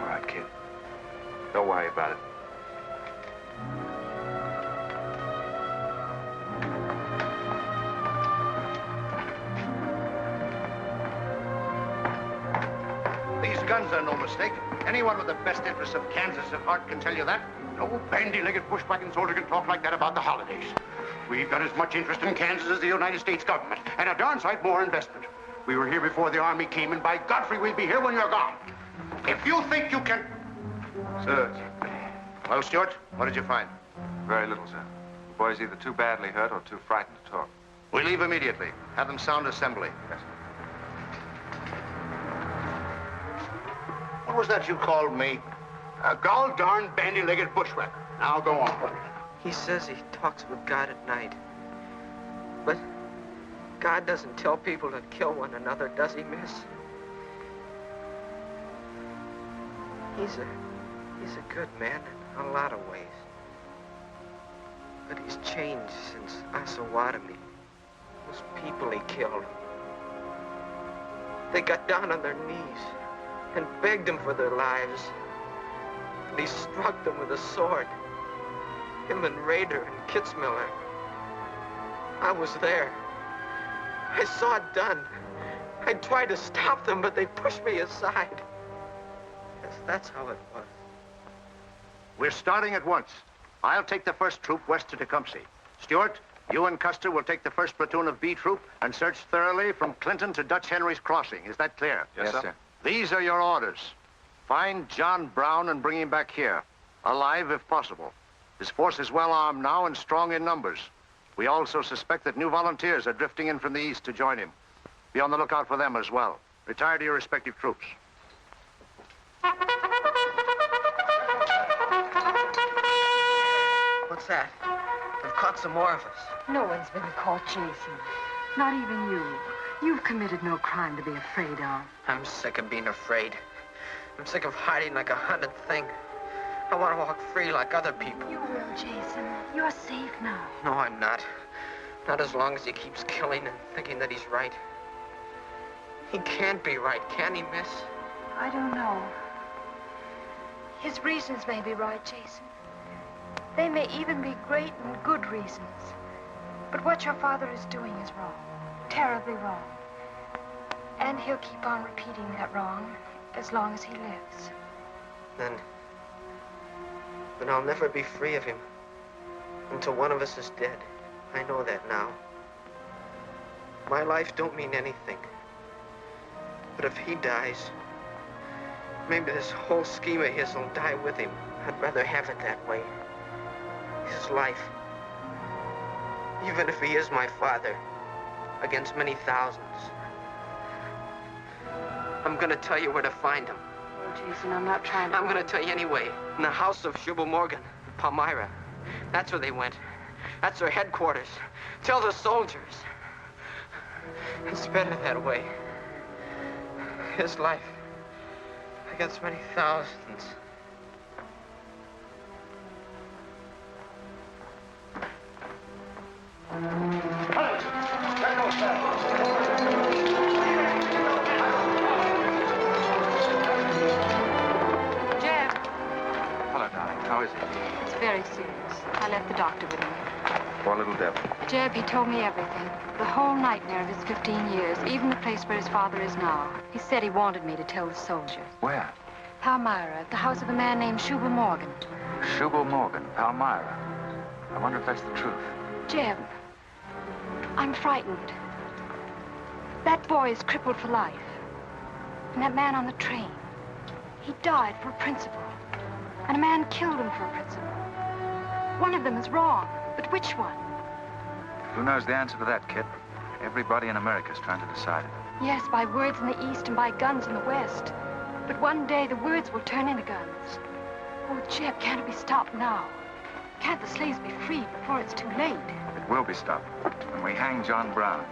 All right, kid. Don't worry about it. These guns are no mistake. Anyone with the best interests of Kansas at heart can tell you that. No bandy-legged bushwhacking soldier can talk like that about the holidays. We've got as much interest in Kansas as the United States government, and a darn sight more investment. We were here before the Army came, and by Godfrey, we'll be here when you're gone. If you think you can... Sir. Well, Stuart, what did you find? Very little, sir. The boy's either too badly hurt or too frightened to talk. We leave immediately. Have them sound assembly. Yes, sir. What was that you called me? A gall-darn bandy-legged bushwhacker. Now go on. He says he talks with God at night. But God doesn't tell people to kill one another, does he, miss? He's a good man in a lot of ways. But he's changed since Osawatomie. Those people he killed. They got down on their knees and begged him for their lives. And he struck them with a sword. Him and Rader and Kitzmiller. I was there. I saw it done. I tried to stop them, but they pushed me aside. Yes, that's how it was. We're starting at once. I'll take the first troop west to Tecumseh. Stuart, you and Custer will take the first platoon of B Troop and search thoroughly from Clinton to Dutch Henry's Crossing. Is that clear? Yes, sir. These are your orders. Find John Brown and bring him back here, alive if possible. His force is well armed now and strong in numbers. We also suspect that new volunteers are drifting in from the east to join him. Be on the lookout for them as well. Retire to your respective troops. What's that? They've caught some more of us. No one's been caught, Jason. Not even you. You've committed no crime to be afraid of. I'm sick of being afraid. I'm sick of hiding like a hunted thing. I want to walk free like other people. You will, Jason. You're safe now. No, I'm not. Not as long as he keeps killing and thinking that he's right. He can't be right, can he, miss? I don't know. His reasons may be right, Jason. They may even be great and good reasons. But what your father is doing is wrong. Terribly wrong. And he'll keep on repeating that wrong as long as he lives. Then I'll never be free of him until one of us is dead. I know that now. My life don't mean anything. But if he dies, maybe this whole scheme of his will die with him. I'd rather have it that way. His life. Even if he is my father, against many thousands. I'm gonna tell you where to find him. Oh, Jason, I'm not trying to... I'm gonna tell you anyway. In the house of J.E.B. Morgan, Palmyra. That's where they went. That's their headquarters. Tell the soldiers. It's better that way. His life against many thousands. J.E.B. Hello, darling. How is he? It's very serious. I left the doctor with him. Poor little devil. J.E.B., he told me everything. The whole nightmare of his 15 years, even the place where his father is now. He said he wanted me to tell the soldiers. Where? Palmyra, at the house of a man named J.E.B. Morgan. J.E.B. Morgan, Palmyra. I wonder if that's the truth. J.E.B., I'm frightened. That boy is crippled for life. And that man on the train, he died for a principle. And a man killed him for a principle. One of them is wrong, but which one? Who knows the answer to that, Kit? Everybody in America's trying to decide it. Yes, by words in the East and by guns in the West. But one day the words will turn into guns. Oh, J.E.B., can't it be stopped now? Can't the slaves be freed before it's too late? It will be stopped when we hang John Brown.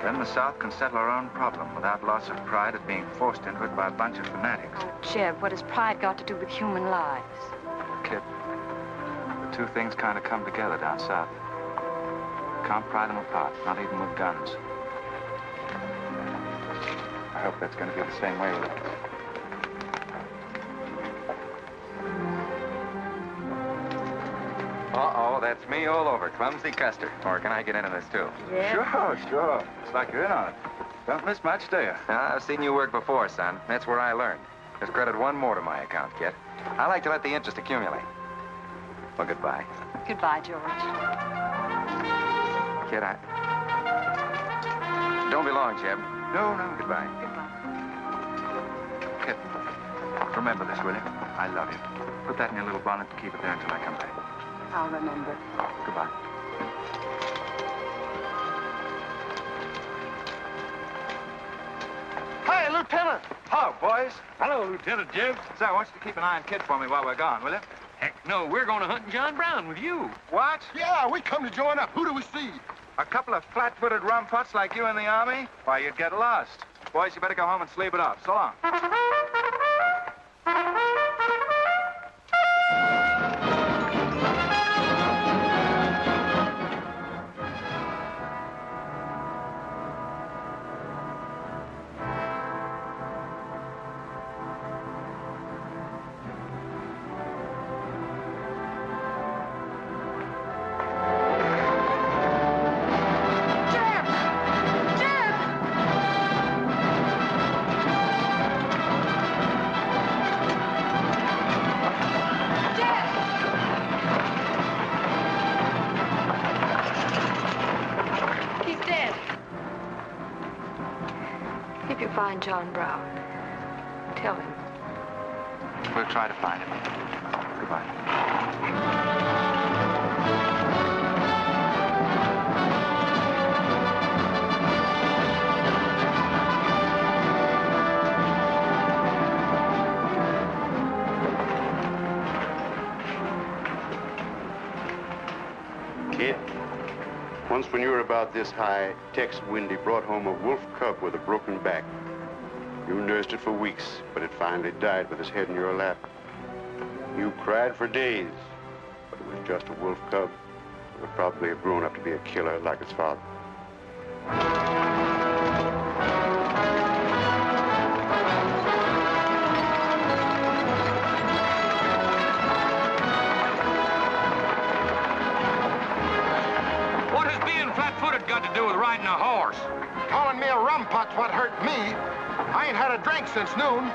Then the South can settle our own problem without loss of pride at being forced into it by a bunch of fanatics. Oh, J.E.B., what has pride got to do with human lives? Kit, the two things kind of come together down south. Can't pry them apart, not even with guns. I hope that's going to be the same way with it. Uh-oh, that's me all over. Clumsy Custer. Or can I get into this, too? Yeah. Sure. It's like you're in on it. Don't miss much, do you? I've seen you work before, son. That's where I learned. Just credit one more to my account, Kit. I like to let the interest accumulate. Well, goodbye. Goodbye, George. Kid, don't be long, J.E.B. No. Goodbye. Kit, remember this, will you? I love you. Put that in your little bonnet and keep it there until I come back. I'll remember. Goodbye. Hi, Lieutenant. Hello, boys. Hello, Lieutenant J.E.B. Say, I want you to keep an eye on Kit for me while we're gone, will you? Heck no, we're going to hunt John Brown with you. What? Yeah, we come to join up. Who do we see? A couple of flat-footed rumputs like you in the Army? Why, you'd get lost. Boys, you better go home and sleep it off. So long. Find John Brown. Tell him. We'll try to find him. Goodbye. Kid, once when you were about this high, Tex Windy brought home a wolf cub with a broken back. You nursed it for weeks, but it finally died with its head in your lap. You cried for days, but it was just a wolf cub. Would probably have grown up to be a killer like his father. What has being flat-footed got to do with riding a horse? Calling me a rumput's what hurt me. I ain't had a drink since noon.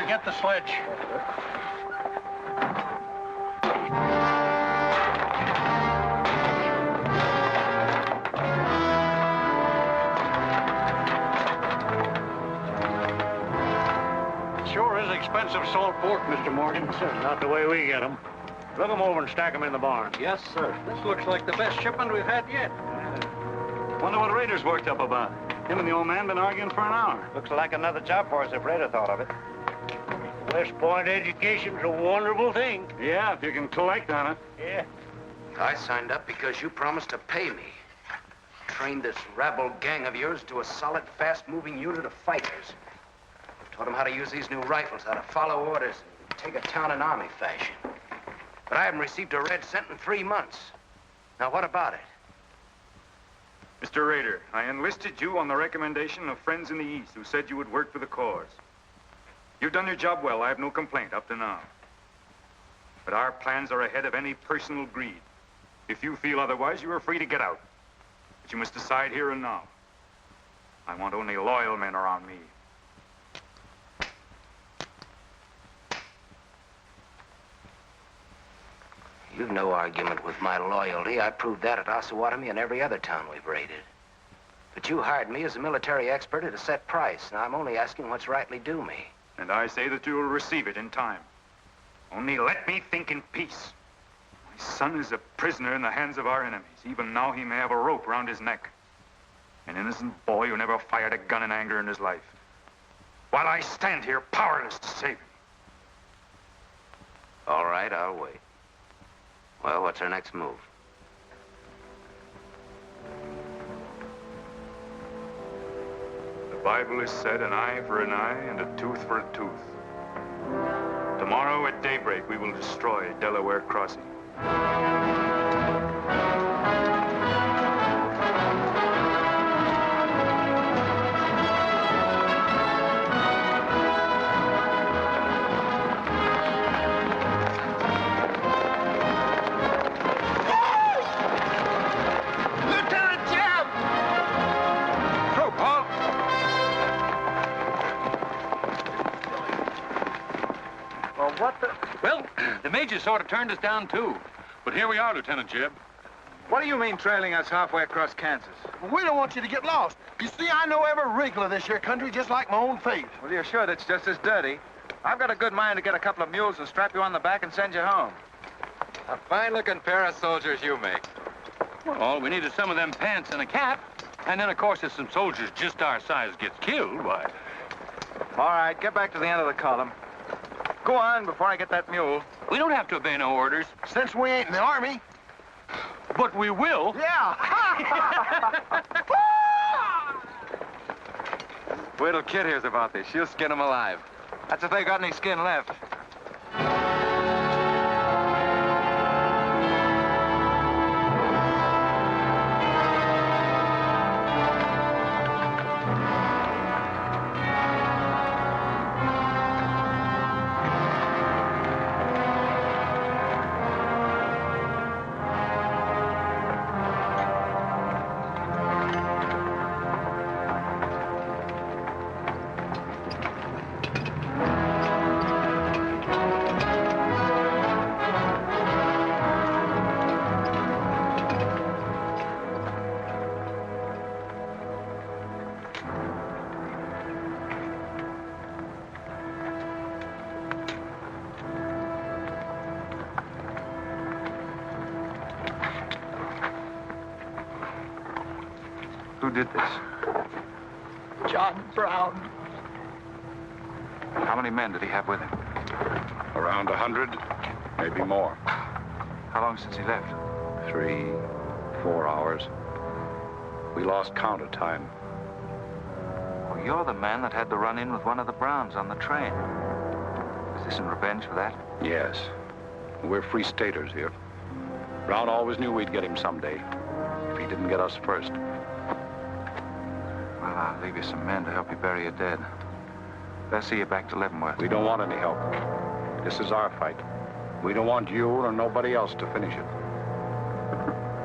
Get the sledge. Sure is expensive salt pork, Mr. Morgan. Not the way we get them. Look them over and stack them in the barn. Yes, sir. This looks like the best shipment we've had yet. Wonder what Rader's worked up about. Him and the old man been arguing for an hour. Looks like another job for us if Raider thought of it. West Point education's a wonderful thing. Yeah, if you can collect on it. Yeah. I signed up because you promised to pay me. Trained this rabble gang of yours to a solid, fast-moving unit of fighters. Taught them how to use these new rifles, how to follow orders, and take a town in army fashion. But I haven't received a red cent in 3 months. Now, what about it? Mr. Rader, I enlisted you on the recommendation of friends in the East who said you would work for the cause. You've done your job well. I have no complaint up to now. But our plans are ahead of any personal greed. If you feel otherwise, you are free to get out. But you must decide here and now. I want only loyal men around me. You've no argument with my loyalty. I proved that at Osawatomie and every other town we've raided. But you hired me as a military expert at a set price. Now, I'm only asking what's rightly due me. And I say that you will receive it in time. Only let me think in peace. My son is a prisoner in the hands of our enemies. Even now he may have a rope round his neck. An innocent boy who never fired a gun in anger in his life. While I stand here powerless to save him. All right, I'll wait. Well, what's our next move? The Bible has said an eye for an eye and a tooth for a tooth. Tomorrow at daybreak, we will destroy Delaware Crossing. Well, the major sort of turned us down, too. But here we are, Lieutenant J.E.B. What do you mean trailing us halfway across Kansas? Well, we don't want you to get lost. You see, I know every wrinkle of this here country just like my own face. Well, you're sure that's just as dirty? I've got a good mind to get a couple of mules and strap you on the back and send you home. A fine-looking pair of soldiers you make. Well, all we need is some of them pants and a cap. And then, of course, if some soldiers just our size gets killed, why... All right, get back to the end of the column. Go on before I get that mule. We don't have to obey no orders. Since we ain't in the army. But we will. Yeah. Wait till Kit hears about this. She'll skin him alive. That's if they got any skin left. Who did this? John Brown. How many men did he have with him? Around 100, maybe more. How long since he left? 3, 4 hours. We lost count of time. Well, you're the man that had the run-in with one of the Browns on the train. Is this in revenge for that? Yes. We're free staters here. Brown always knew we'd get him someday, if he didn't get us first. Well, I'll leave you some men to help you bury your dead. They'll see you back to Leavenworth. We don't want any help. This is our fight. We don't want you or nobody else to finish it.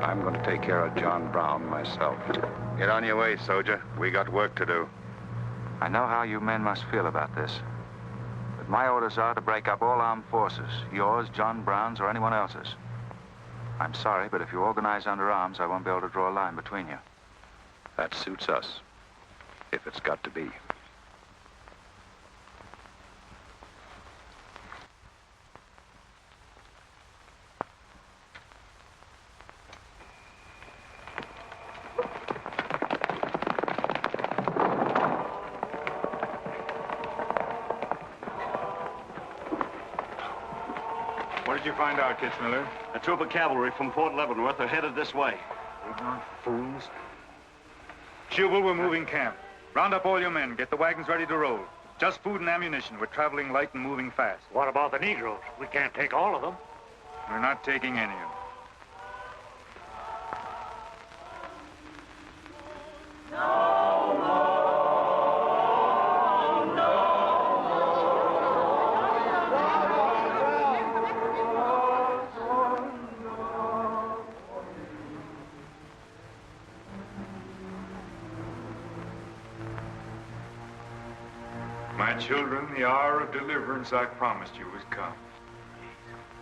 I'm going to take care of John Brown myself. Get on your way, soldier. We got work to do. I know how you men must feel about this. But my orders are to break up all armed forces. Yours, John Brown's, or anyone else's. I'm sorry, but if you organize under arms, I won't be able to draw a line between you. That suits us, if it's got to be. What did you find out, Kitzmiller? A troop of cavalry from Fort Leavenworth are headed this way. Ignorant fools. Jubal, we're moving camp. Round up all your men. Get the wagons ready to roll. Just food and ammunition. We're traveling light and moving fast. What about the Negroes? We can't take all of them. We're not taking any of them. My children, the hour of deliverance I promised you has come.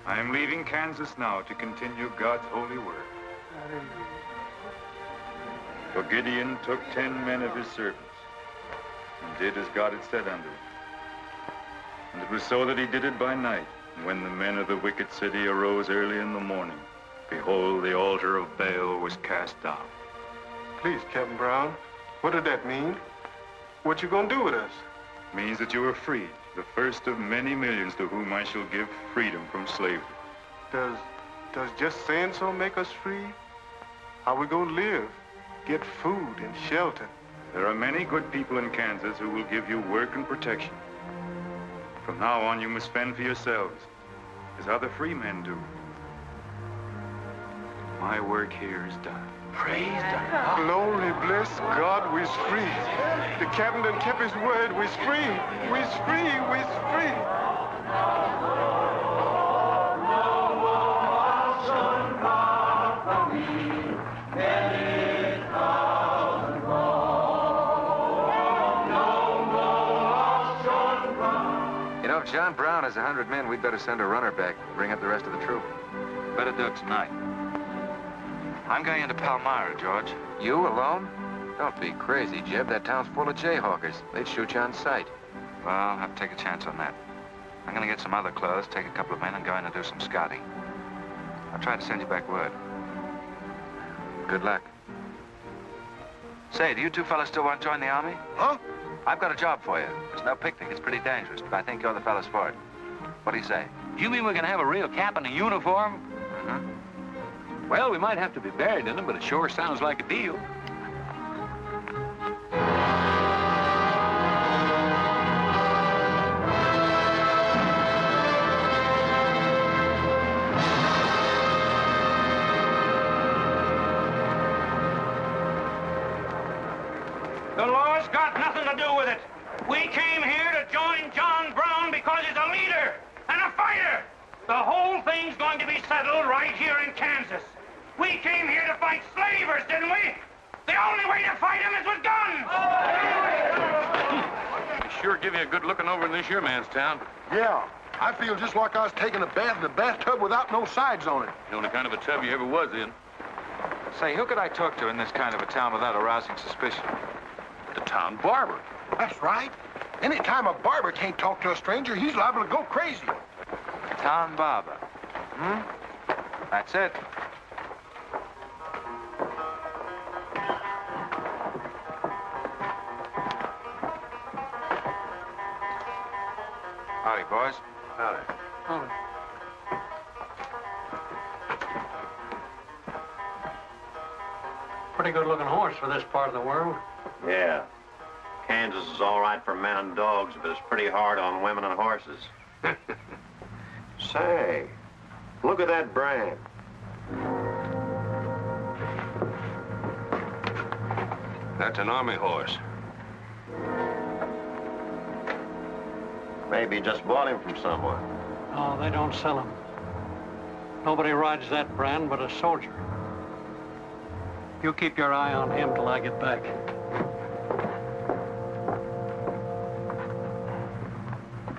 I am leaving Kansas now to continue God's holy work. For Gideon took 10 men of his servants and did as God had said unto him. And it was so that he did it by night. And when the men of the wicked city arose early in the morning, behold, the altar of Baal was cast down. Please, Captain Brown, what did that mean? What you gonna do with us? Means that you are free, the first of many millions to whom I shall give freedom from slavery. Does just saying so make us free? How we gonna live? Get food and shelter? There are many good people in Kansas who will give you work and protection. From now on, you must fend for yourselves, as other free men do. My work here is done. Praise God. Glory, bless God, we's free. The captain done kept his word, we's free. We's free, we's free. You know, if John Brown has 100 men, we'd better send a runner back, bring up the rest of the troop. Better do it tonight. I'm going into Palmyra, George. You alone? Don't be crazy, Jeb. That town's full of jayhawkers. They'd shoot you on sight. Well, I'll have to take a chance on that. I'm going to get some other clothes, take a couple of men, and go in and do some scouting. I'll try to send you back word. Good luck. Say, do you two fellas still want to join the Army? Huh? I've got a job for you. There's no picnic. It's pretty dangerous, but I think you're the fellas for it. What do you say? You mean we're gonna have a real cap and a uniform? Mm-hmm. Well, we might have to be buried in them, but it sure sounds like a deal. The law's got nothing to do with it. We came here to join John Brown because he's a leader and a fighter. The whole thing's going to be settled right here in Kansas. We came here to fight slavers, didn't we? The only way to fight them is with guns. They sure give you a good looking over in this here man's town. Yeah, I feel just like I was taking a bath in a bathtub without no sides on it. The only kind of a tub you ever was in. Say, who could I talk to in this kind of a town without arousing suspicion? The town barber. That's right. Anytime a barber can't talk to a stranger, he's liable to go crazy. Town barber. Hmm? That's it. Howdy, boys. Howdy. Oh. Pretty good-looking horse for this part of the world. Yeah. Kansas is all right for men and dogs, but it's pretty hard on women and horses. Say, look at that brand. That's an army horse. Maybe just bought him from someone. Oh, they don't sell them. Nobody rides that brand but a soldier. You keep your eye on him till I get back.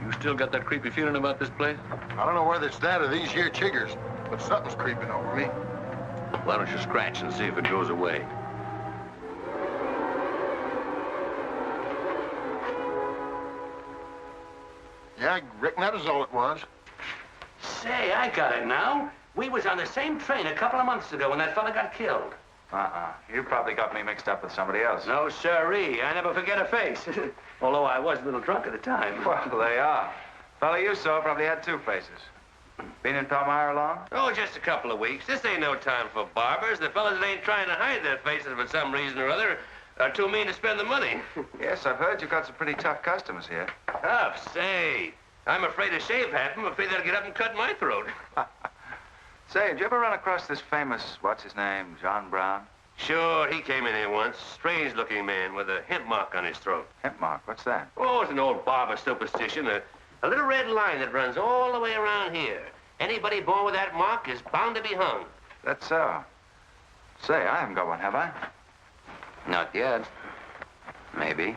You still got that creepy feeling about this place? I don't know whether it's that or these here chiggers, but something's creeping over me. Why don't you scratch and see if it goes away? Yeah, I reckon that is all it was. Say, I got it now. We was on the same train a couple of months ago when that fella got killed. You probably got me mixed up with somebody else. No, sirree. I never forget a face. Although I was a little drunk at the time. Well, they are. Fella you saw probably had two faces. Been in Palmyra long? Oh, just a couple of weeks. This ain't no time for barbers. The fellas that ain't trying to hide their faces for some reason or other are too mean to spend the money. Yes, I've heard you've got some pretty tough customers here. Tough, say. I'm afraid to shave half of them. Afraid they'll get up and cut my throat. Say, did you ever run across this famous, what's his name, John Brown? Sure, he came in here once. Strange-looking man with a hemp mark on his throat. Hemp mark? What's that? Oh, it's an old barber superstition. A little red line that runs all the way around here. Anybody born with that mark is bound to be hung. That's so. Say, I haven't got one, have I? Not yet. Maybe.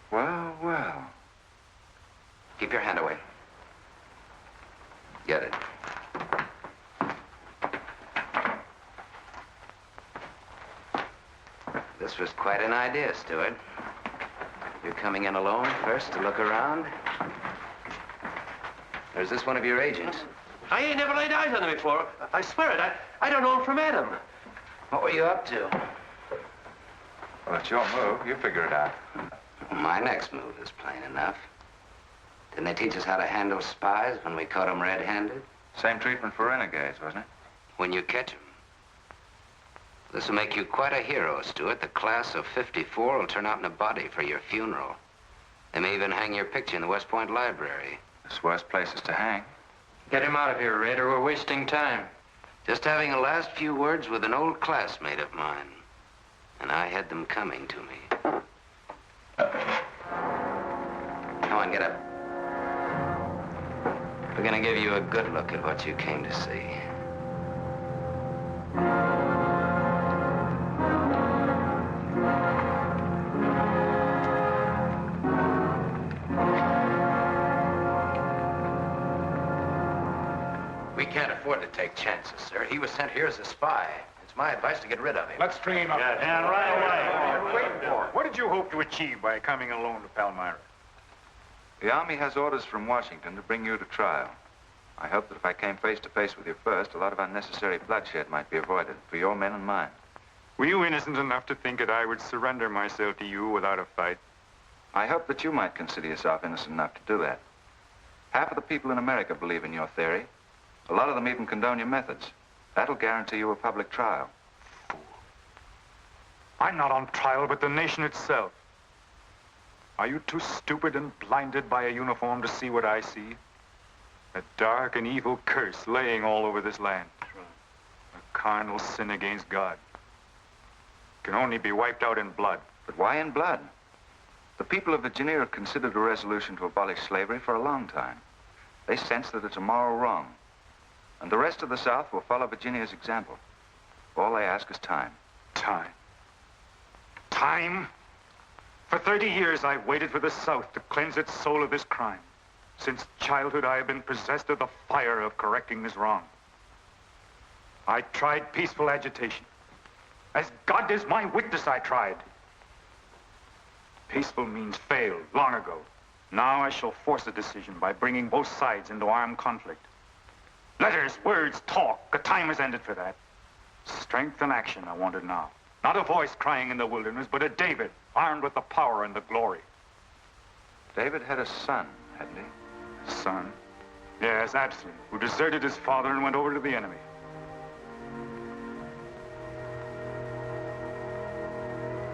Well, well. Keep your hand away. Get it. This was quite an idea, Stuart. You're coming in alone first to look around? Or is this one of your agents? I ain't never laid eyes on him before. I swear it. I don't know him from Adam. What were you up to? Well, it's your move. You figure it out. My next move is plain enough. Didn't they teach us how to handle spies when we caught them red-handed? Same treatment for renegades, wasn't it? When you catch them. This will make you quite a hero, Stuart. The class of '54 will turn out in a body for your funeral. They may even hang your picture in the West Point Library. There's worse places to hang. Get him out of here, Red, or we're wasting time. Just having a last few words with an old classmate of mine. And I had them coming to me. Come on, get up. We're gonna give you a good look at what you came to see. We can't afford to take chances, sir. He was sent here as a spy. It's my advice to get rid of him. Let's train up. And right away. Wait for. What did you hope to achieve by coming alone to Palmyra? The Army has orders from Washington to bring you to trial. I hope that if I came face to face with you first, a lot of unnecessary bloodshed might be avoided for your men and mine. Were you innocent enough to think that I would surrender myself to you without a fight? I hope that you might consider yourself innocent enough to do that. Half of the people in America believe in your theory. A lot of them even condone your methods. That'll guarantee you a public trial. Fool. I'm not on trial, but the nation itself. Are you too stupid and blinded by a uniform to see what I see? A dark and evil curse laying all over this land. A carnal sin against God. Can only be wiped out in blood. But why in blood? The people of Virginia have considered a resolution to abolish slavery for a long time. They sense that it's a moral wrong. And the rest of the South will follow Virginia's example. All they ask is time. Time? Time? For 30 years, I've waited for the South to cleanse its soul of this crime. Since childhood, I have been possessed of the fire of correcting this wrong. I tried peaceful agitation. As God is my witness, I tried. Peaceful means failed long ago. Now I shall force a decision by bringing both sides into armed conflict. Letters, words, talk. The time has ended for that. Strength and action I wanted now. Not a voice crying in the wilderness, but a David, armed with the power and the glory. David had a son, hadn't he? Son? Yes, Absalom, who deserted his father and went over to the enemy.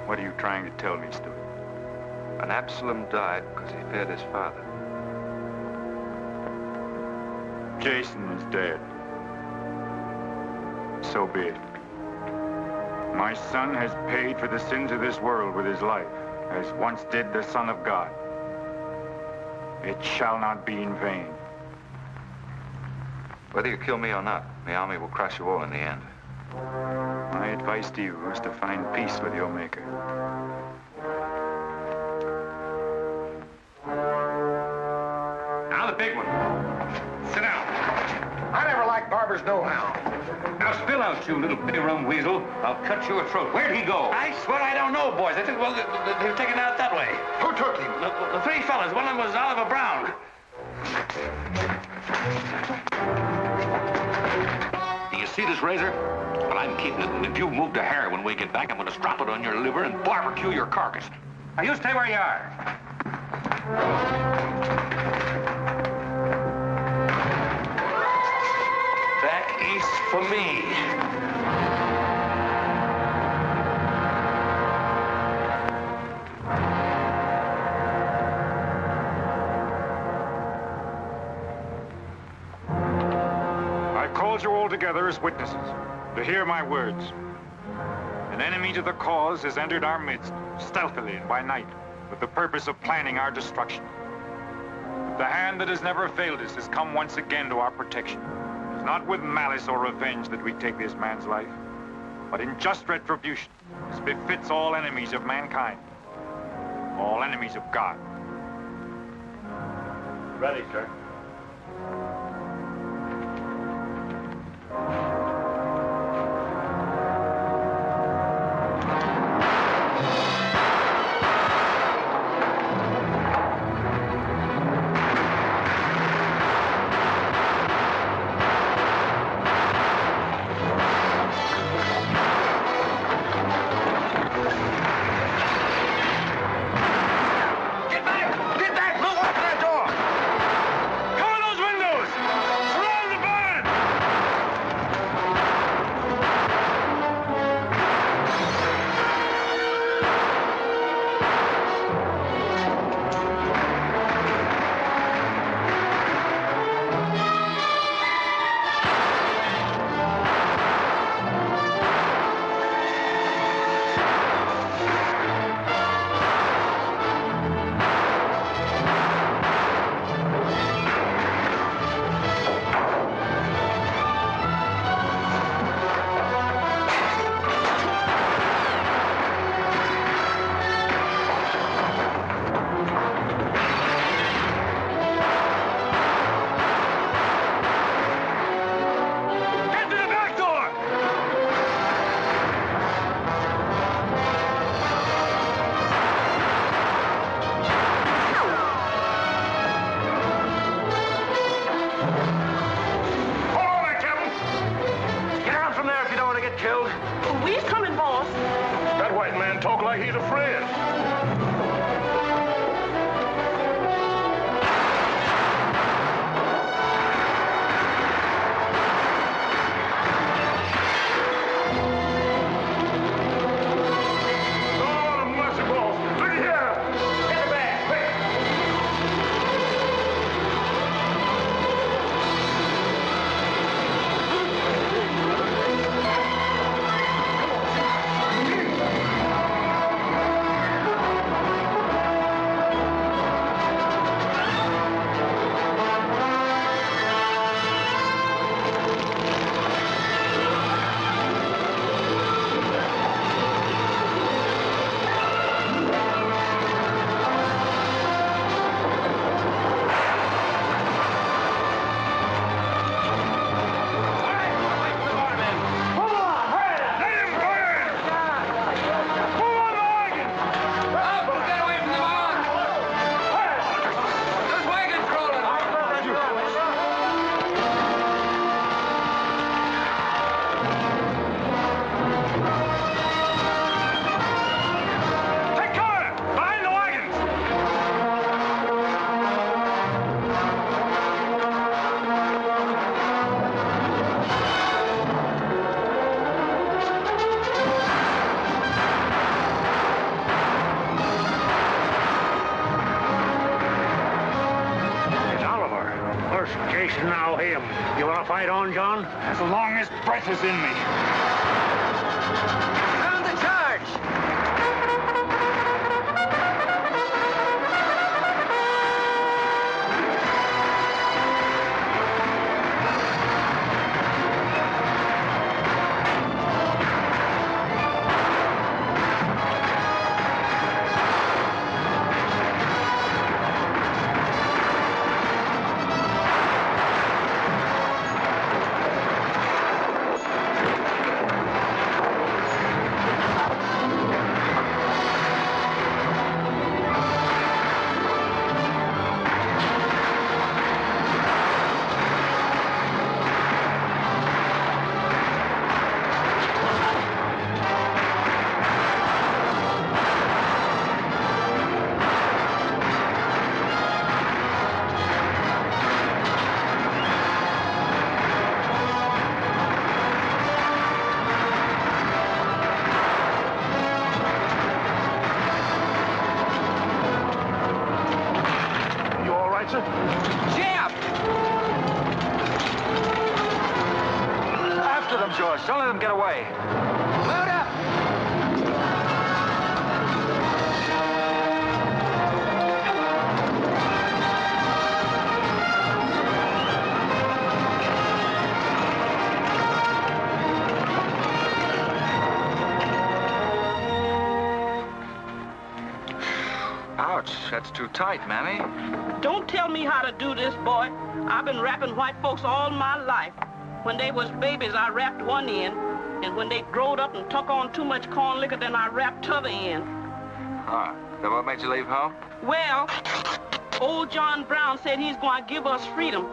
What are you trying to tell me, Stuart? And Absalom died because he feared his father. Jason is dead. So be it. My son has paid for the sins of this world with his life, as once did the Son of God. It shall not be in vain. Whether you kill me or not, the army will crush you all in the end. My advice to you is to find peace with your Maker. Now the big one. Sit down. I never liked barbers no-how. Now spill out, you little bitty rum weasel. I'll cut your throat. Where'd he go? I swear I don't know, boys. I think, well, they were taken out that way. Who took him? The three fellas. One of them was Oliver Brown. Do you see this razor? Well, I'm keeping it, and if you move to hair when we get back, I'm going to strap it on your liver and barbecue your carcass. Now, you stay where you are. Back east for me. Called you all together as witnesses to hear my words. An enemy to the cause has entered our midst, stealthily and by night, with the purpose of planning our destruction. But the hand that has never failed us has come once again to our protection. It's not with malice or revenge that we take this man's life, but in just retribution, as befits all enemies of mankind, all enemies of God. Ready, sir. him. You want to fight on, John? As long as breath is in me. Sound the charge! Don't let them get away. Load up! Ouch, that's too tight, Mammy. Don't tell me how to do this, boy. I've been wrapping white folks all my life. When they was babies, I wrapped one end, and when they growed up and took on too much corn liquor, then I wrapped t'other end. Huh. Then what made you leave home? Well, old John Brown said he's going to give us freedom.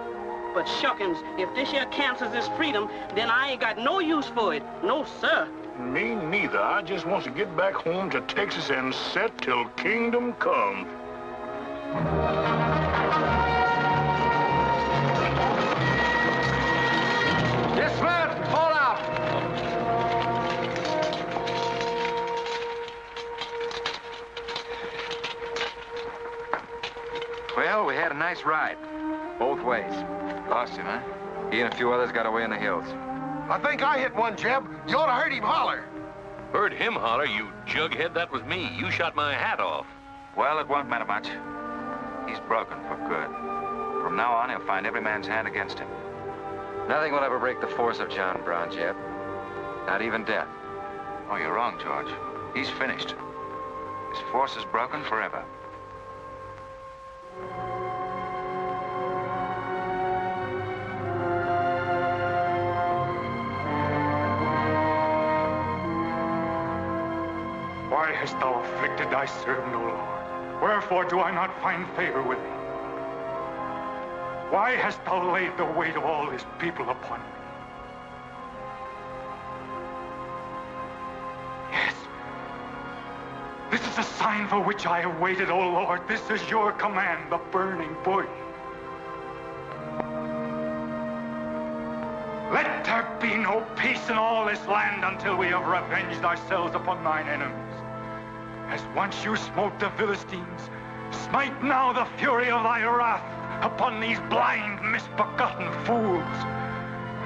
But shuckins, if this here cancels this freedom, then I ain't got no use for it. No, sir. Me neither. I just want to get back home to Texas and set till kingdom come. Dismount! Fall out! Well, we had a nice ride. Both ways. Lost him, huh? He and a few others got away in the hills. I think I hit one, Jeb. You ought to heard him holler. Heard him holler, you jughead. That was me. You shot my hat off. Well, it won't matter much. He's broken for good. From now on, he'll find every man's hand against him. Nothing will ever break the force of John Brown, Jeb. Not even death. Oh, you're wrong, George. He's finished. His force is broken forever. Why hast thou afflicted thy servant, O Lord? Wherefore do I not find favor with thee? Why hast thou laid the weight of all this people upon me? Yes. This is a sign for which I have waited, O Lord. This is your command, the burning bush. Let there be no peace in all this land until we have revenged ourselves upon thine enemies. As once you smote the Philistines, smite now the fury of thy wrath upon these blind, misbegotten fools.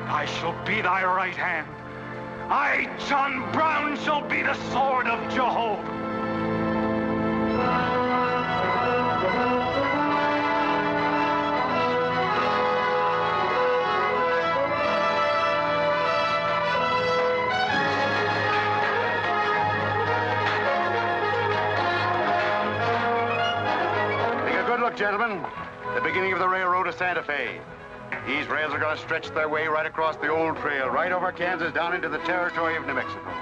I shall be thy right hand. I, John Brown, shall be the sword of Jehovah. Gentlemen, the beginning of the railroad to Santa Fe. These rails are going to stretch their way right across the old trail, right over Kansas, down into the territory of New Mexico.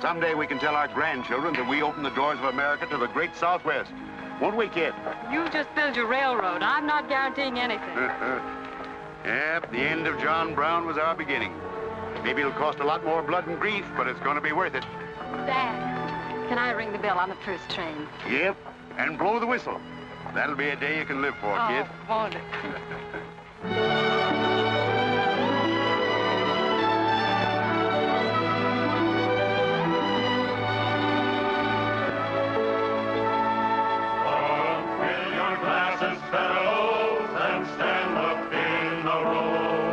Someday we can tell our grandchildren that we opened the doors of America to the great Southwest. Won't we, kid? You just build your railroad. I'm not guaranteeing anything. Yep, the end of John Brown was our beginning. Maybe it'll cost a lot more blood and grief, but it's going to be worth it. Dad, can I ring the bell on the first train? Yep, and blow the whistle. That'll be a day you can live for, kid. Won't it? Fill your glasses, fellows, and stand up in a row.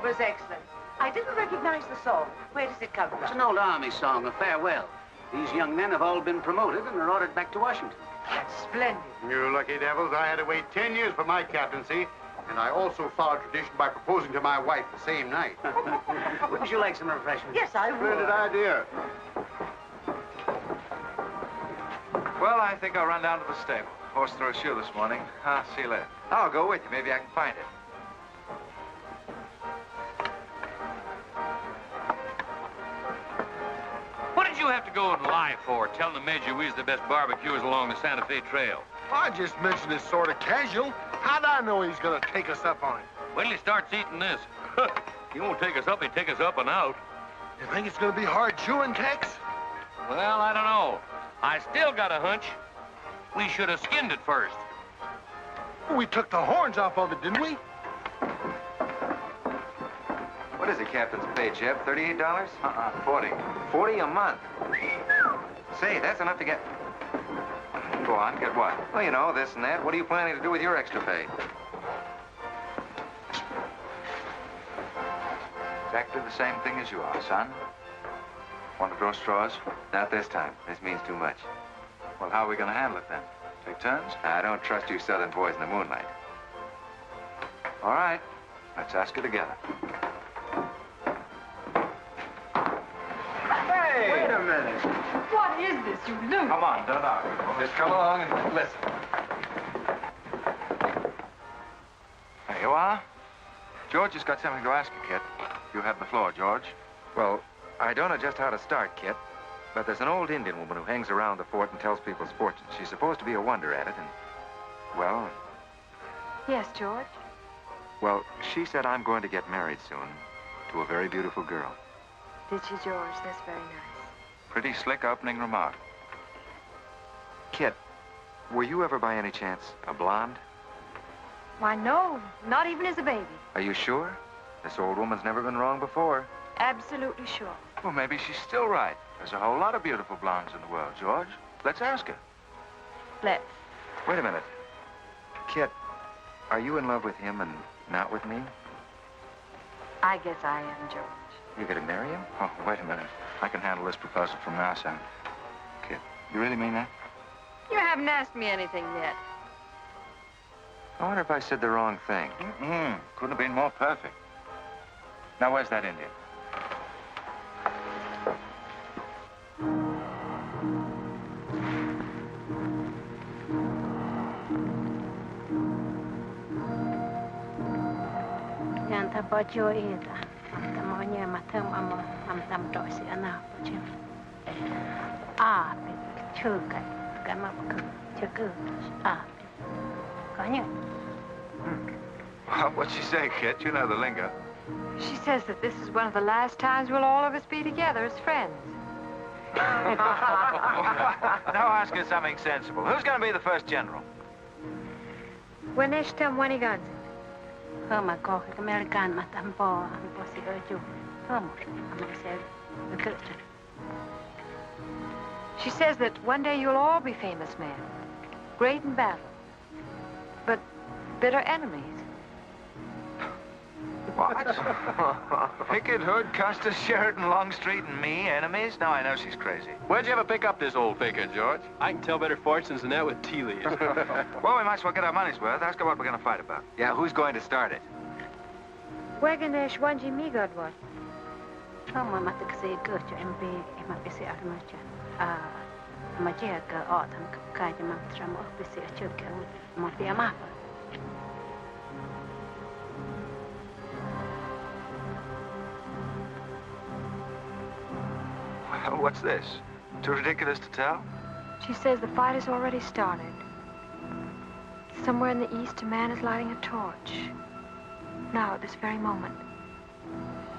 That was excellent. I didn't recognize the song. Where does it come from? It's an old Army song, a farewell. These young men have all been promoted and are ordered back to Washington. That's splendid. You lucky devils, I had to wait 10 years for my captaincy, and I also followed tradition by proposing to my wife the same night. Wouldn't you like some refreshment? Yes, I would. Splendid idea. Well, I think I'll run down to the stable. Horse threw a shoe this morning. I'll see you later. I'll go with you. Maybe I can find it. What did you have to go and lie for, telling the Major we was the best barbecuers along the Santa Fe Trail? I just mentioned it sort of casual. How'd I know he's gonna take us up on it? Wait till he starts eating this. He won't take us up, he'll take us up and out. You think it's gonna be hard chewing, Tex? Well, I don't know. I still got a hunch. We should have skinned it first. We took the horns off of it, didn't we? What is the captain's pay, J.E.B? $38? 40. 40 a month. Say, that's enough to get... Go on, get what? Well, you know, this and that. What are you planning to do with your extra pay? Exactly the same thing as you are, son. Want to draw straws? Not this time. This means too much. Well, how are we going to handle it then? Take turns? I don't trust you southern boys in the moonlight. All right. Let's ask it together. Hey! Wait a minute. What is this, you loot? Come on, don't argue. Just come along and listen. There you are. George has got something to ask you, Kit. You have the floor, George. Well, I don't know just how to start, Kit, but there's an old Indian woman who hangs around the fort and tells people's fortunes. She's supposed to be a wonder at it, and, well, Yes, George. well, she said I'm going to get married soon to a very beautiful girl. Did she, George? That's very nice. Pretty slick opening remark. Kit, were you ever by any chance a blonde? Why, no. Not even as a baby. Are you sure? This old woman's never been wrong before. Absolutely sure. Well, maybe she's still right. There's a whole lot of beautiful blondes in the world, George. Let's ask her. Let's. Wait a minute. Kit, are you in love with him and not with me? I guess I am, George. You gonna marry him? Oh, wait a minute. I can handle this proposal from Massey. Kit, you really mean that? You haven't asked me anything yet. I wonder if I said the wrong thing. Couldn't have been more perfect. Now, where's that Indian? Yanta bajo ita. Amtamonya matam amtam dosi ana bajim. Ah, chuka. Kama chuka. Ah. Kanya. Well, what'd she say, Kit? You know the lingo. She says that this is one of the last times we'll all of us be together as friends. Now ask her something sensible. Who's going to be the first general? When they tell when he guns Hama ko American matampo ampo si oju. Hama ampo She says that one day you'll all be famous men, great in battle, but bitter enemies. What? Pickett, Hood, Custer, Sheridan, Longstreet, and me, enemies? Now I know she's crazy. Where'd you ever pick up this old figure, George? I can tell better fortunes than that with tea leaves. Well, we might as well get our money's worth. Ask her what we're going to fight about. Yeah, who's going to start it? Weganesh wanji mi godwad. Hama matakasi gocho MB emapisi armacha. Ah, majia ka autumn kaja mamtram opisi achuka mapi amapa. What's this? Too ridiculous to tell? She says the fight has already started. Somewhere in the east, a man is lighting a torch. Now, at this very moment.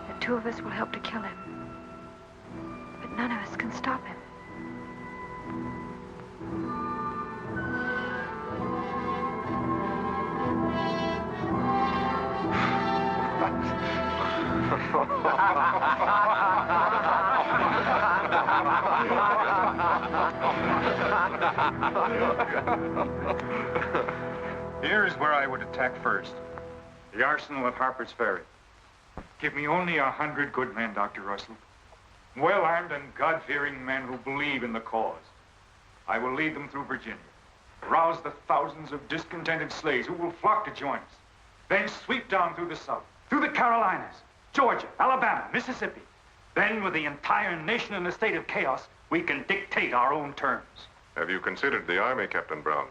The two of us will help to kill him. But none of us can stop him. Here's where I would attack first. The arsenal at Harper's Ferry. Give me only 100 good men, Dr. Russell. Well-armed and God-fearing men who believe in the cause. I will lead them through Virginia. Rouse the thousands of discontented slaves who will flock to join us. Then sweep down through the South, through the Carolinas, Georgia, Alabama, Mississippi. Then, with the entire nation in a state of chaos, we can dictate our own terms. Have you considered the Army, Captain Brown?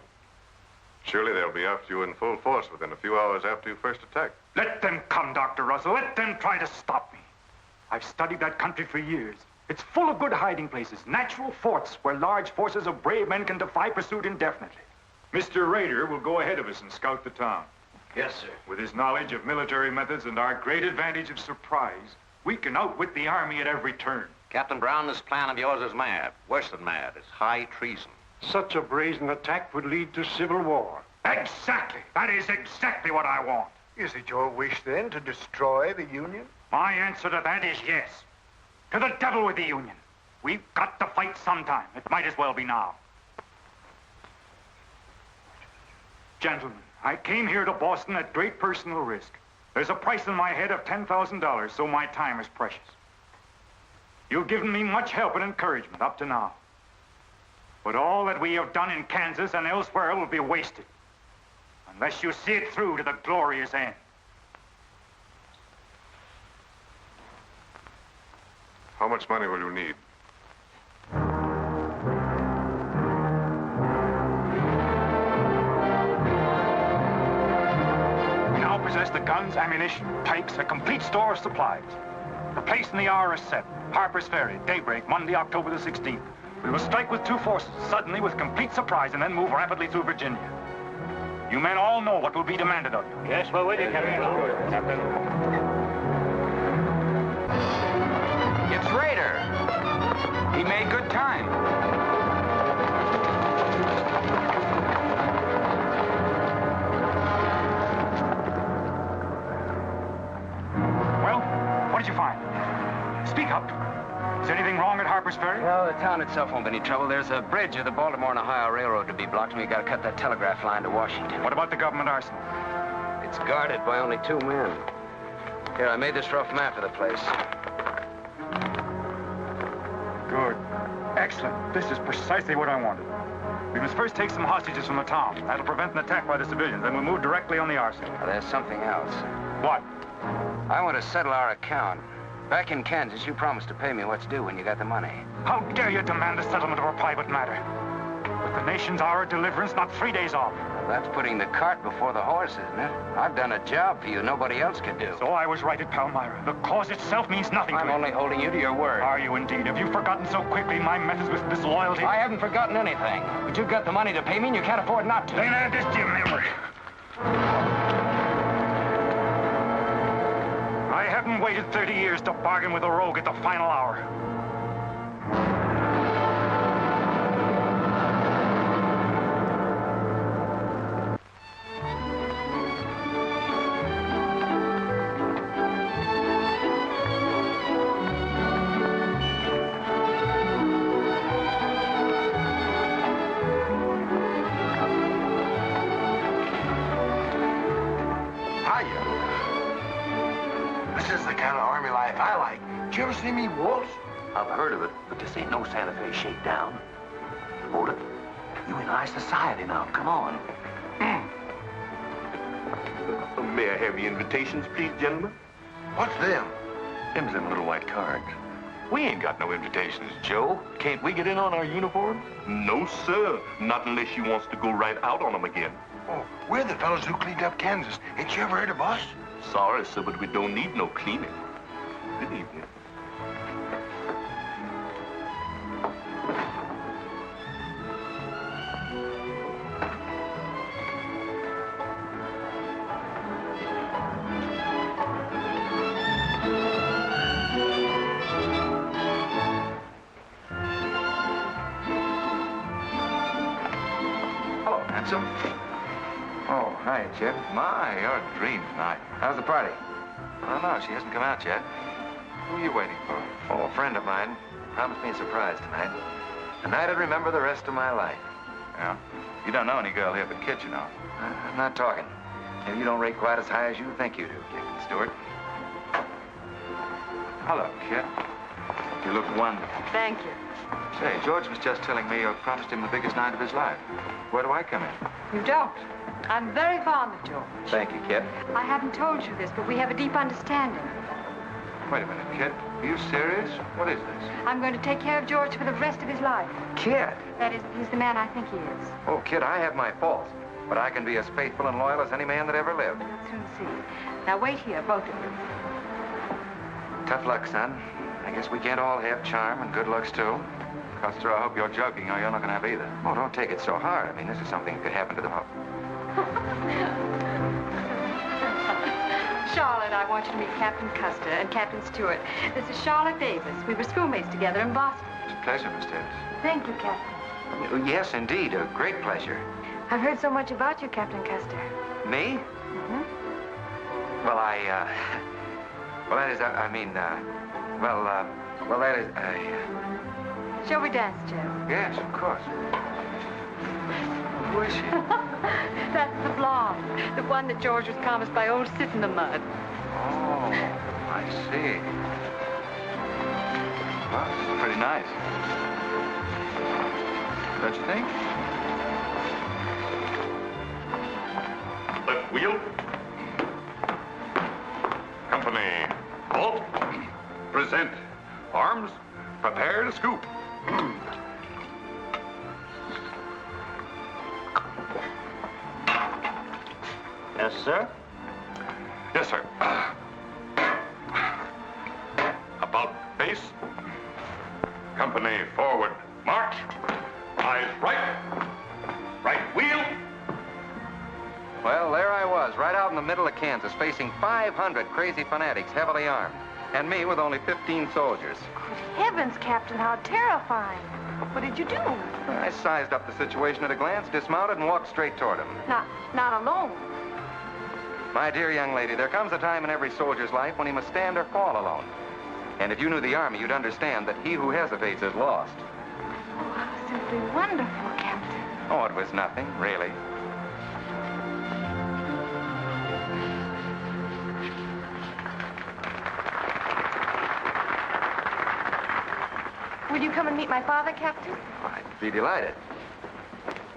Surely they'll be after you in full force within a few hours after you first attack. Let them come, Dr. Russell. Let them try to stop me. I've studied that country for years. It's full of good hiding places, natural forts where large forces of brave men can defy pursuit indefinitely. Mr. Rader will go ahead of us and scout the town. Yes, sir. With his knowledge of military methods and our great advantage of surprise, we can outwit the Army at every turn. Captain Brown, this plan of yours is mad. Worse than mad. It's high treason. Such a brazen attack would lead to civil war. Exactly. That is exactly what I want. Is it your wish, then, to destroy the Union? My answer to that is yes. To the devil with the Union. We've got to fight sometime. It might as well be now. Gentlemen, I came here to Boston at great personal risk. There's a price on my head of $10,000, so my time is precious. You've given me much help and encouragement up to now. But all that we have done in Kansas and elsewhere will be wasted unless you see it through to the glorious end. How much money will you need? We now possess the guns, ammunition, pikes, a complete store of supplies. The place and the hour is set. Harper's Ferry, daybreak, Monday, October the 16th. We will strike with 2 forces, suddenly with complete surprise, and then move rapidly through Virginia. You men all know what will be demanded of you. Yes, we're with you, Captain. It's Rader. He made good time. Well, what did you find? Speak up. Is anything wrong at Harper's Ferry? Well, the town itself won't be any trouble. There's a bridge of the Baltimore and Ohio Railroad to be blocked, and we gotta cut that telegraph line to Washington. What about the government arsenal? It's guarded by only 2 men. Here, I made this rough map of the place. Good. Excellent. This is precisely what I wanted. We must first take some hostages from the town. That'll prevent an attack by the civilians. Then we'll move directly on the arsenal. Now, there's something else. What? I want to settle our account. Back in Kansas, you promised to pay me what's due when you got the money. How dare you demand the settlement of a private matter? With the nation's hour of deliverance not 3 days off. Well, that's putting the cart before the horse, isn't it? I've done a job for you nobody else could do. So I was right at Palmyra. The cause itself means nothing to I'm me. only holding you to your word. Are you indeed? Have you forgotten so quickly my methods with disloyalty? I haven't forgotten anything. But you've got the money to pay me and you can't afford not to. Then add this to your memory. I haven't waited 30 years to bargain with a rogue at the final hour. See me waltz? I've heard of it, but this ain't no Santa Fe shakedown. Hold it. You in high society now. Come on. May I have your invitations, please, gentlemen? What's them? Them's them little white cards. We ain't got no invitations, Joe. Can't we get in on our uniform? No, sir. Not unless you wants to go right out on them again. Oh, we're the fellows who cleaned up Kansas. Ain't you ever heard of us? Sorry, sir, but we don't need no cleaning. Good evening. Oh, hi, Chip. My, you're a dream tonight. How's the party? I don't know. She hasn't come out yet. Who are you waiting for? Oh, a friend of mine promised me a surprise tonight. A night I'd remember the rest of my life. Yeah? You don't know any girl here but Kit, you know. I'm not talking. Maybe you don't rate quite as high as you think you do, Captain Stuart. Hello, Kit. You look wonderful. Thank you. Say, George was just telling me you promised him the biggest night of his life. Where do I come in? You don't. I'm very fond of George. Thank you, Kit. I haven't told you this, but we have a deep understanding. Wait a minute, Kit. Are you serious? What is this? I'm going to take care of George for the rest of his life. Kit! That is, he's the man I think he is. Oh, Kit, I have my faults. But I can be as faithful and loyal as any man that ever lived. You'll soon see. Now wait here, both of you. Tough luck, son. I guess we can't all have charm and good looks, too. Custer, I hope you're joking, or you're not going to have either. Oh, don't take it so hard. I mean, this is something that could happen to them all. Charlotte, I want you to meet Captain Custer and Captain Stuart. This is Charlotte Davis. We were schoolmates together in Boston. It's a pleasure, Miss Davis. Thank you, Captain. Oh, yes, indeed. A great pleasure. I've heard so much about you, Captain Custer. Me? Mm-hmm. Well, well, that is, well, that is, Shall we dance, Joe? Yes, of course. Who is she? That's the blonde. The one that George was promised by old Sit in the Mud. Oh, I see. Well, it's pretty nice. Don't you think? Left wheel. Company. Halt. Present. Arms. Prepare to scoop. Yes, sir? Yes, sir. About face. Company forward. March. Eyes right. Right wheel. Well, there I was, right out in the middle of Kansas, facing 500 crazy fanatics, heavily armed. And me with only 15 soldiers. Heavens, Captain, how terrifying. What did you do? I sized up the situation at a glance, dismounted, and walked straight toward him. Not alone. My dear young lady, there comes a time in every soldier's life when he must stand or fall alone. And if you knew the Army, you'd understand that he who hesitates is lost. Oh, how simply wonderful, Captain. Oh, it was nothing, really. Will you come and meet my father, Captain? I'd be delighted.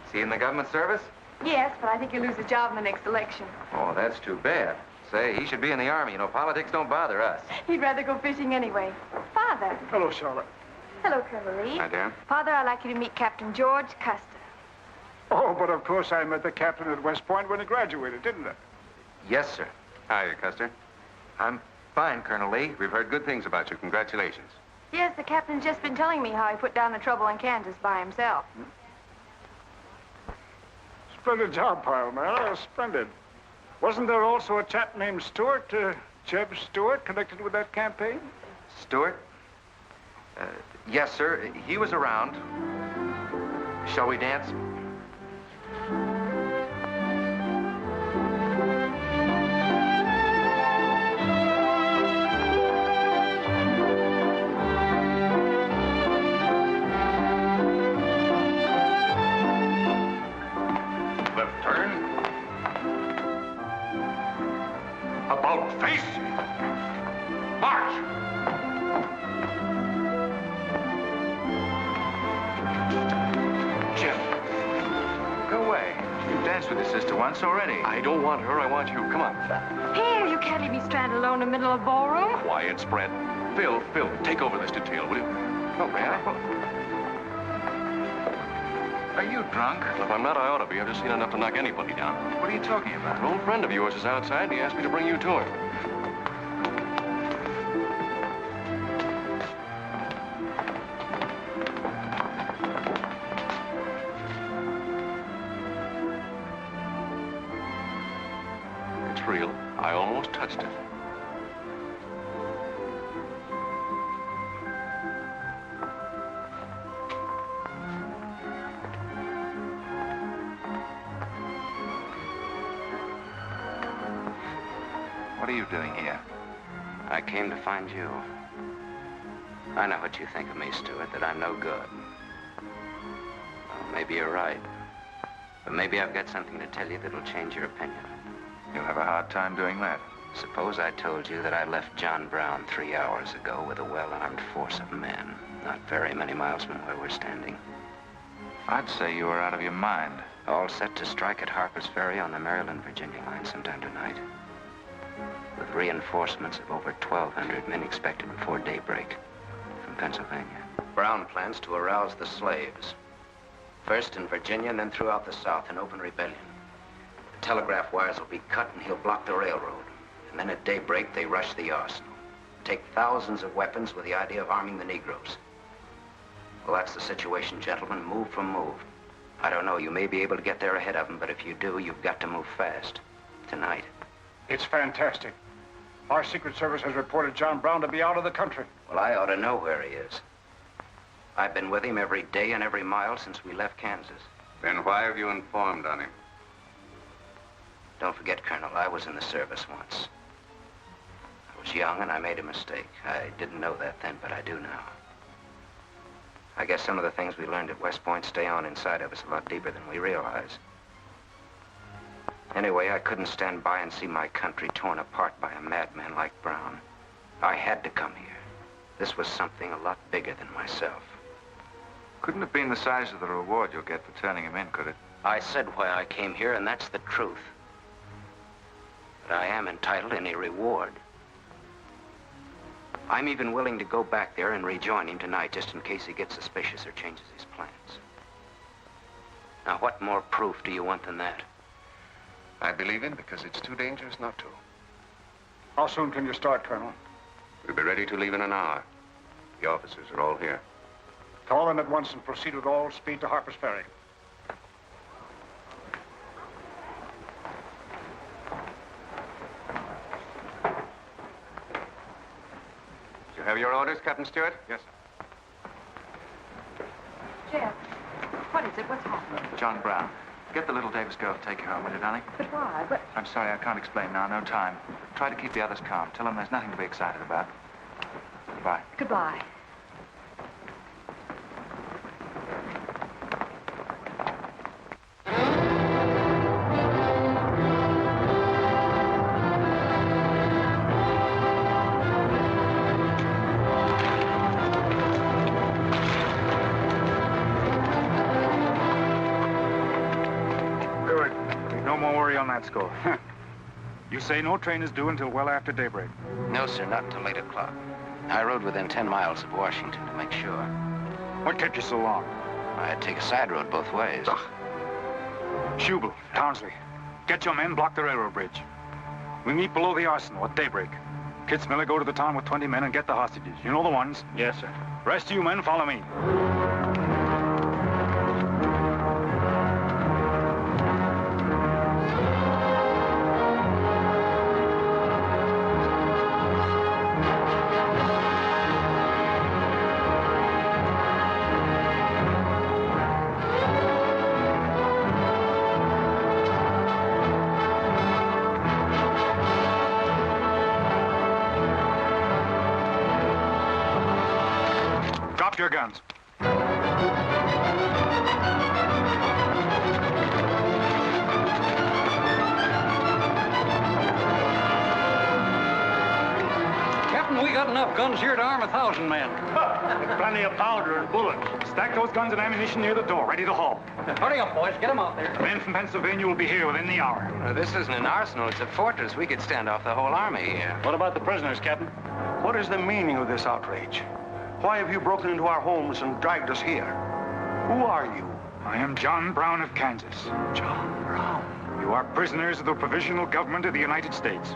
Is he in the government service? Yes, but I think he'll lose his job in the next election. Oh, that's too bad. Say, he should be in the Army. You know, politics don't bother us. He'd rather go fishing anyway. Father. Hello, Charlotte. Hello, Colonel Lee. Hi, dear. Father, I'd like you to meet Captain George Custer. Oh, but of course I met the captain at West Point when he graduated, didn't I? Yes, sir. Hi, Custer. I'm fine, Colonel Lee. We've heard good things about you. Congratulations. Yes, the captain's just been telling me how he put down the trouble in Kansas by himself. Splendid job, pile, man. Oh, splendid. Wasn't there also a chap named Stuart, J.E.B. Stuart, connected with that campaign? Stuart? Yes, sir. He was around. Shall we dance? About face. March. Jim, go away. You've danced with your sister once already. I don't want her. I want you. Come on. Here, you can't leave me stranded alone in the middle of a ballroom. Quiet, spread. Phil, take over this detail, will you? Oh, may I? Are you drunk? If I'm not, I ought to be. I've just seen enough to knock anybody down. What are you talking about? An old friend of yours is outside, and he asked me to bring you to him. It's real. I almost touched it. What are you doing here? I came to find you. I know what you think of me, Stuart, that I'm no good. Well, maybe you're right. But maybe I've got something to tell you that'll change your opinion. You'll have a hard time doing that. Suppose I told you that I left John Brown 3 hours ago with a well-armed force of men, not very many miles from where we're standing. I'd say you were out of your mind. All set to strike at Harper's Ferry on the Maryland-Virginia line sometime tonight. With reinforcements of over 1,200 men expected before daybreak from Pennsylvania. Brown plans to arouse the slaves. First in Virginia and then throughout the South in open rebellion. The telegraph wires will be cut and he'll block the railroad. And then at daybreak, they rush the arsenal. Take thousands of weapons with the idea of arming the Negroes. Well, that's the situation, gentlemen. Move for move. I don't know, you may be able to get there ahead of them, but if you do, you've got to move fast. Tonight. It's fantastic. Our Secret Service has reported John Brown to be out of the country. Well, I ought to know where he is. I've been with him every day and every mile since we left Kansas. Then why have you informed on him? Don't forget, Colonel, I was in the service once. I was young and I made a mistake. I didn't know that then, but I do now. I guess some of the things we learned at West Point stay on inside of us a lot deeper than we realize. Anyway, I couldn't stand by and see my country torn apart by a madman like Brown. I had to come here. This was something a lot bigger than myself. Couldn't have been the size of the reward you'll get for turning him in, could it? I said why I came here, and that's the truth. But I am entitled to any reward. I'm even willing to go back there and rejoin him tonight, just in case he gets suspicious or changes his plans. Now, what more proof do you want than that? I believe him because it's too dangerous not to. How soon can you start, Colonel? We'll be ready to leave in an hour. The officers are all here. Call them at once and proceed with all speed to Harper's Ferry. You have your orders, Captain Stuart? Yes, sir. Jeff, what is it? What's happening? John Brown. Get the little Davis girl to take you home, will you, darling? But why? But... I'm sorry, I can't explain now. No time. Try to keep the others calm. Tell them there's nothing to be excited about. Goodbye. Goodbye. Score. You say no train is due until well after daybreak? No, sir, not until 8 o'clock. I rode within 10 miles of Washington to make sure. What kept you so long? I had to take a side road both ways. Schubel, Townsley, get your men, block the railroad bridge. We meet below the arsenal at daybreak. Kitzmiller, go to the town with 20 men and get the hostages. You know the ones? Yes, sir. Rest of you men, follow me. Your guns. Captain, we got enough guns here to arm 1,000 men. Plenty of powder and bullets. Stack those guns and ammunition near the door, ready to haul. Hurry up, boys. Get them out there. The men from Pennsylvania will be here within the hour. This isn't an arsenal. It's a fortress. We could stand off the whole army here. What about the prisoners, Captain? What is the meaning of this outrage? Why have you broken into our homes and dragged us here? Who are you? I am John Brown of Kansas. John Brown? You are prisoners of the provisional government of the United States.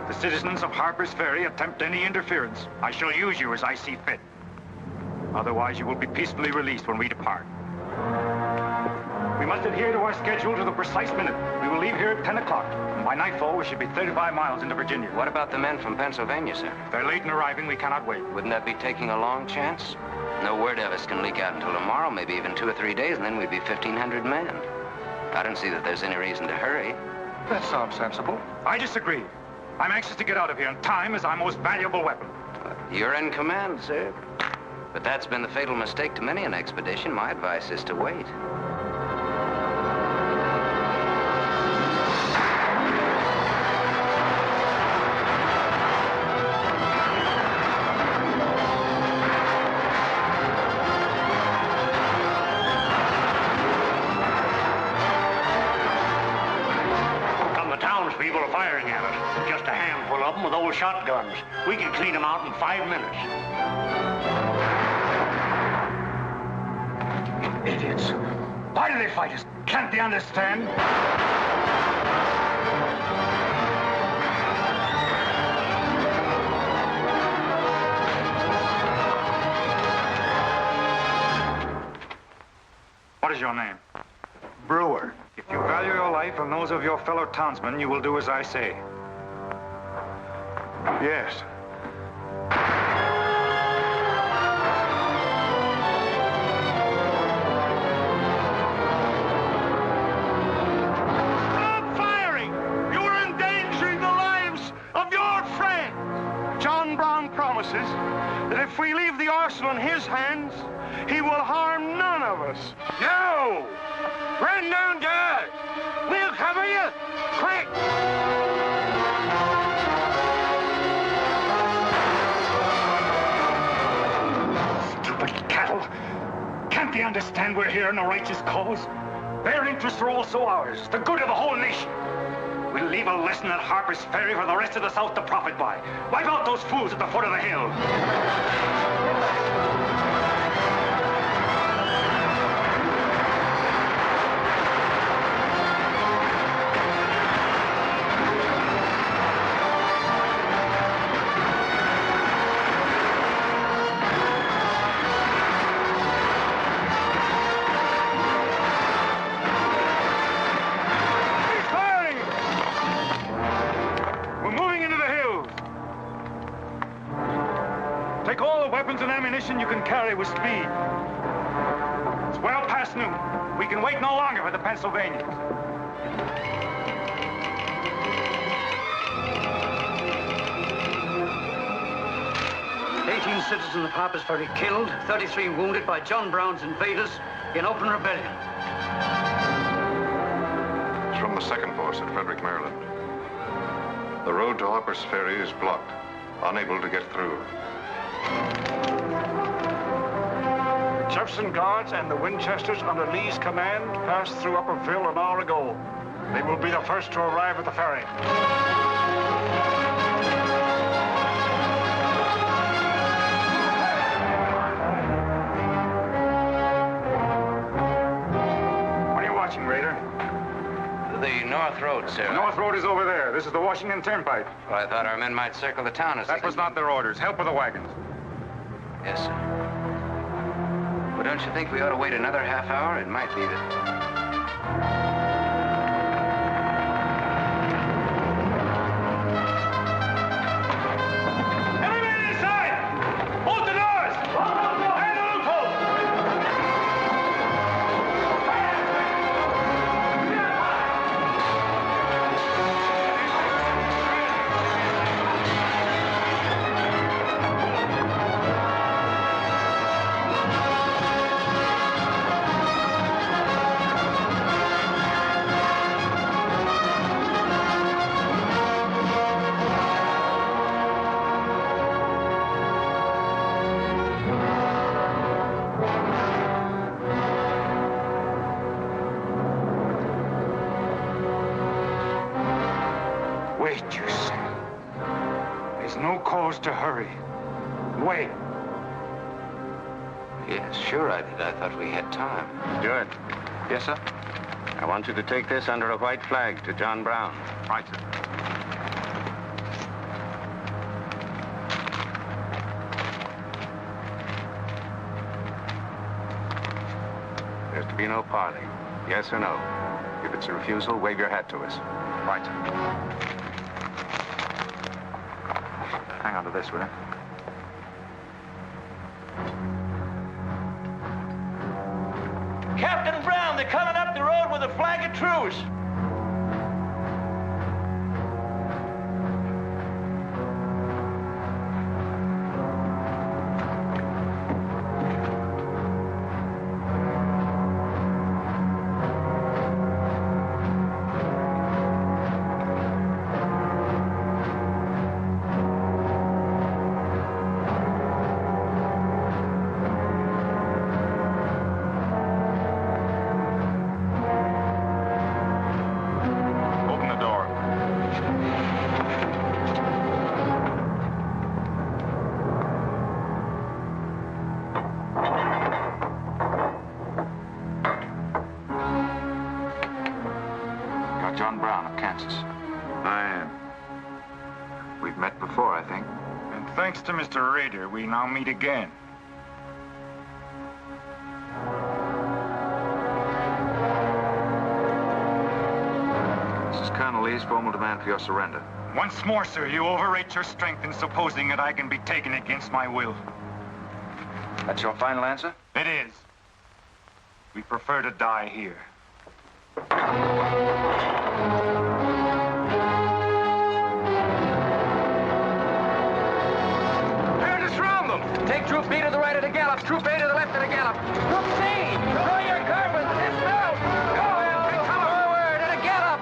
If the citizens of Harper's Ferry attempt any interference, I shall use you as I see fit. Otherwise, you will be peacefully released when we depart. We must adhere to our schedule to the precise minute. We will leave here at 10 o'clock. And by nightfall, we should be 35 miles into Virginia. What about the men from Pennsylvania, sir? If they're late in arriving, we cannot wait. Wouldn't that be taking a long chance? No word of us can leak out until tomorrow, maybe even 2 or 3 days, and then we'd be 1,500 men. I don't see that there's any reason to hurry. That sounds sensible. I disagree. I'm anxious to get out of here, and time is our most valuable weapon. You're in command, sir. But that's been the fatal mistake to many an expedition. My advice is to wait. We can clean them out in 5 minutes. Idiots. Why do they fight us? Can't they understand? What is your name? Brewer. If you value your life and those of your fellow townsmen, you will do as I say. Yes. Stop firing! You are endangering the lives of your friend. John Brown promises that if we leave the arsenal in his hands, he will harm none of us. No! Run down, guys! We'll cover you! Quick! Stupid cattle. Can't they understand we're here in a righteous cause? Their interests are also ours, the good of the whole nation. We'll leave a lesson at Harper's Ferry for the rest of the South to profit by. Wipe out those fools at the foot of the hill. And ammunition you can carry with speed. It's well past noon. We can wait no longer for the Pennsylvanians. Citizens of Harper's Ferry killed, 33 wounded by John Brown's invaders in open rebellion. It's from the 2nd Force at Frederick, Maryland. The road to Harper's Ferry is blocked, unable to get through. Jefferson Guards and the Winchesters under Lee's command passed through Upperville an hour ago. They will be the first to arrive at the ferry. What are you watching, Raider? The North Road, sir. The North Road is over there. This is the Washington Turnpike. Well, I thought our men might circle the town as That was not their orders. Help with the wagons. Yes, sir. But don't you think we ought to wait another half hour? It might be that... Everybody inside! Bolt the doors! And the loophole! Wait, you say. There's no cause to hurry. Wait. Yes, sure I did. I thought we had time. Stuart, Yes, sir? I want you to take this under a white flag to John Brown. Right, sir. There's to be no parley. Yes or no? If it's a refusal, wave your hat to us. Right, sir. Hang on to this, will you? Captain Brown, they're coming up the road with a flag of truce. Kansas. I am. We've met before, I think. And thanks to Mr. Rader, we now meet again. This is Colonel Lee's formal demand for your surrender. Once more, sir, you overrate your strength in supposing that I can be taken against my will. That's your final answer? It is. We prefer to die here. Prepare to surround them. Take Troop B to the right of the gallop. Troop A to the left of the gallop. Troop C, throw your carbines. Dismount. Go, Al. Come forward and a gallop.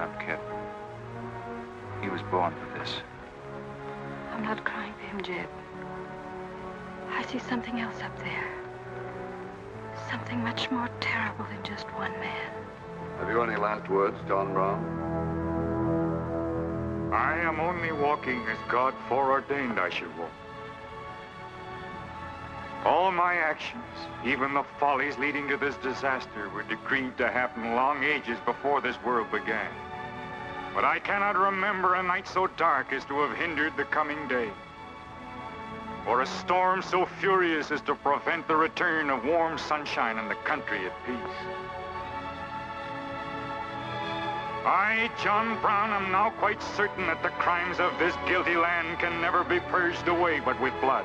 up, Kit. He was born for this. I'm not crying for him, J.E.B. I see something else up there. Something much more terrible than just one man. Have you any last words, John Brown? I am only walking as God foreordained I should walk. All my actions, even the follies leading to this disaster, were decreed to happen long ages before this world began. But I cannot remember a night so dark as to have hindered the coming day, or a storm so furious as to prevent the return of warm sunshine and the country at peace. I, John Brown, am now quite certain that the crimes of this guilty land can never be purged away but with blood.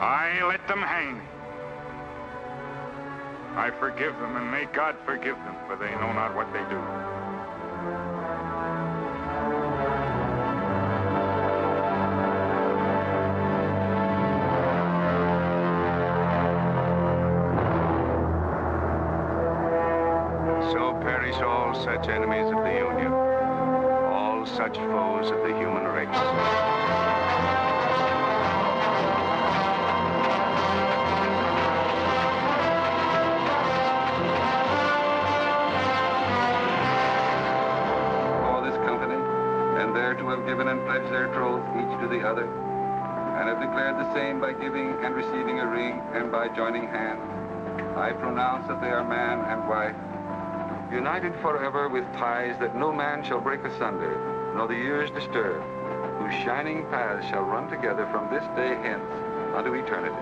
I let them hang me. I forgive them, and may God forgive them, for they know not what they do. So perish all such enemies of the Union, all such foes of the human race. To have given and pledged their troth each to the other, and have declared the same by giving and receiving a ring and by joining hands, I pronounce that they are man and wife, united forever with ties that no man shall break asunder, nor the years disturb, whose shining paths shall run together from this day hence unto eternity.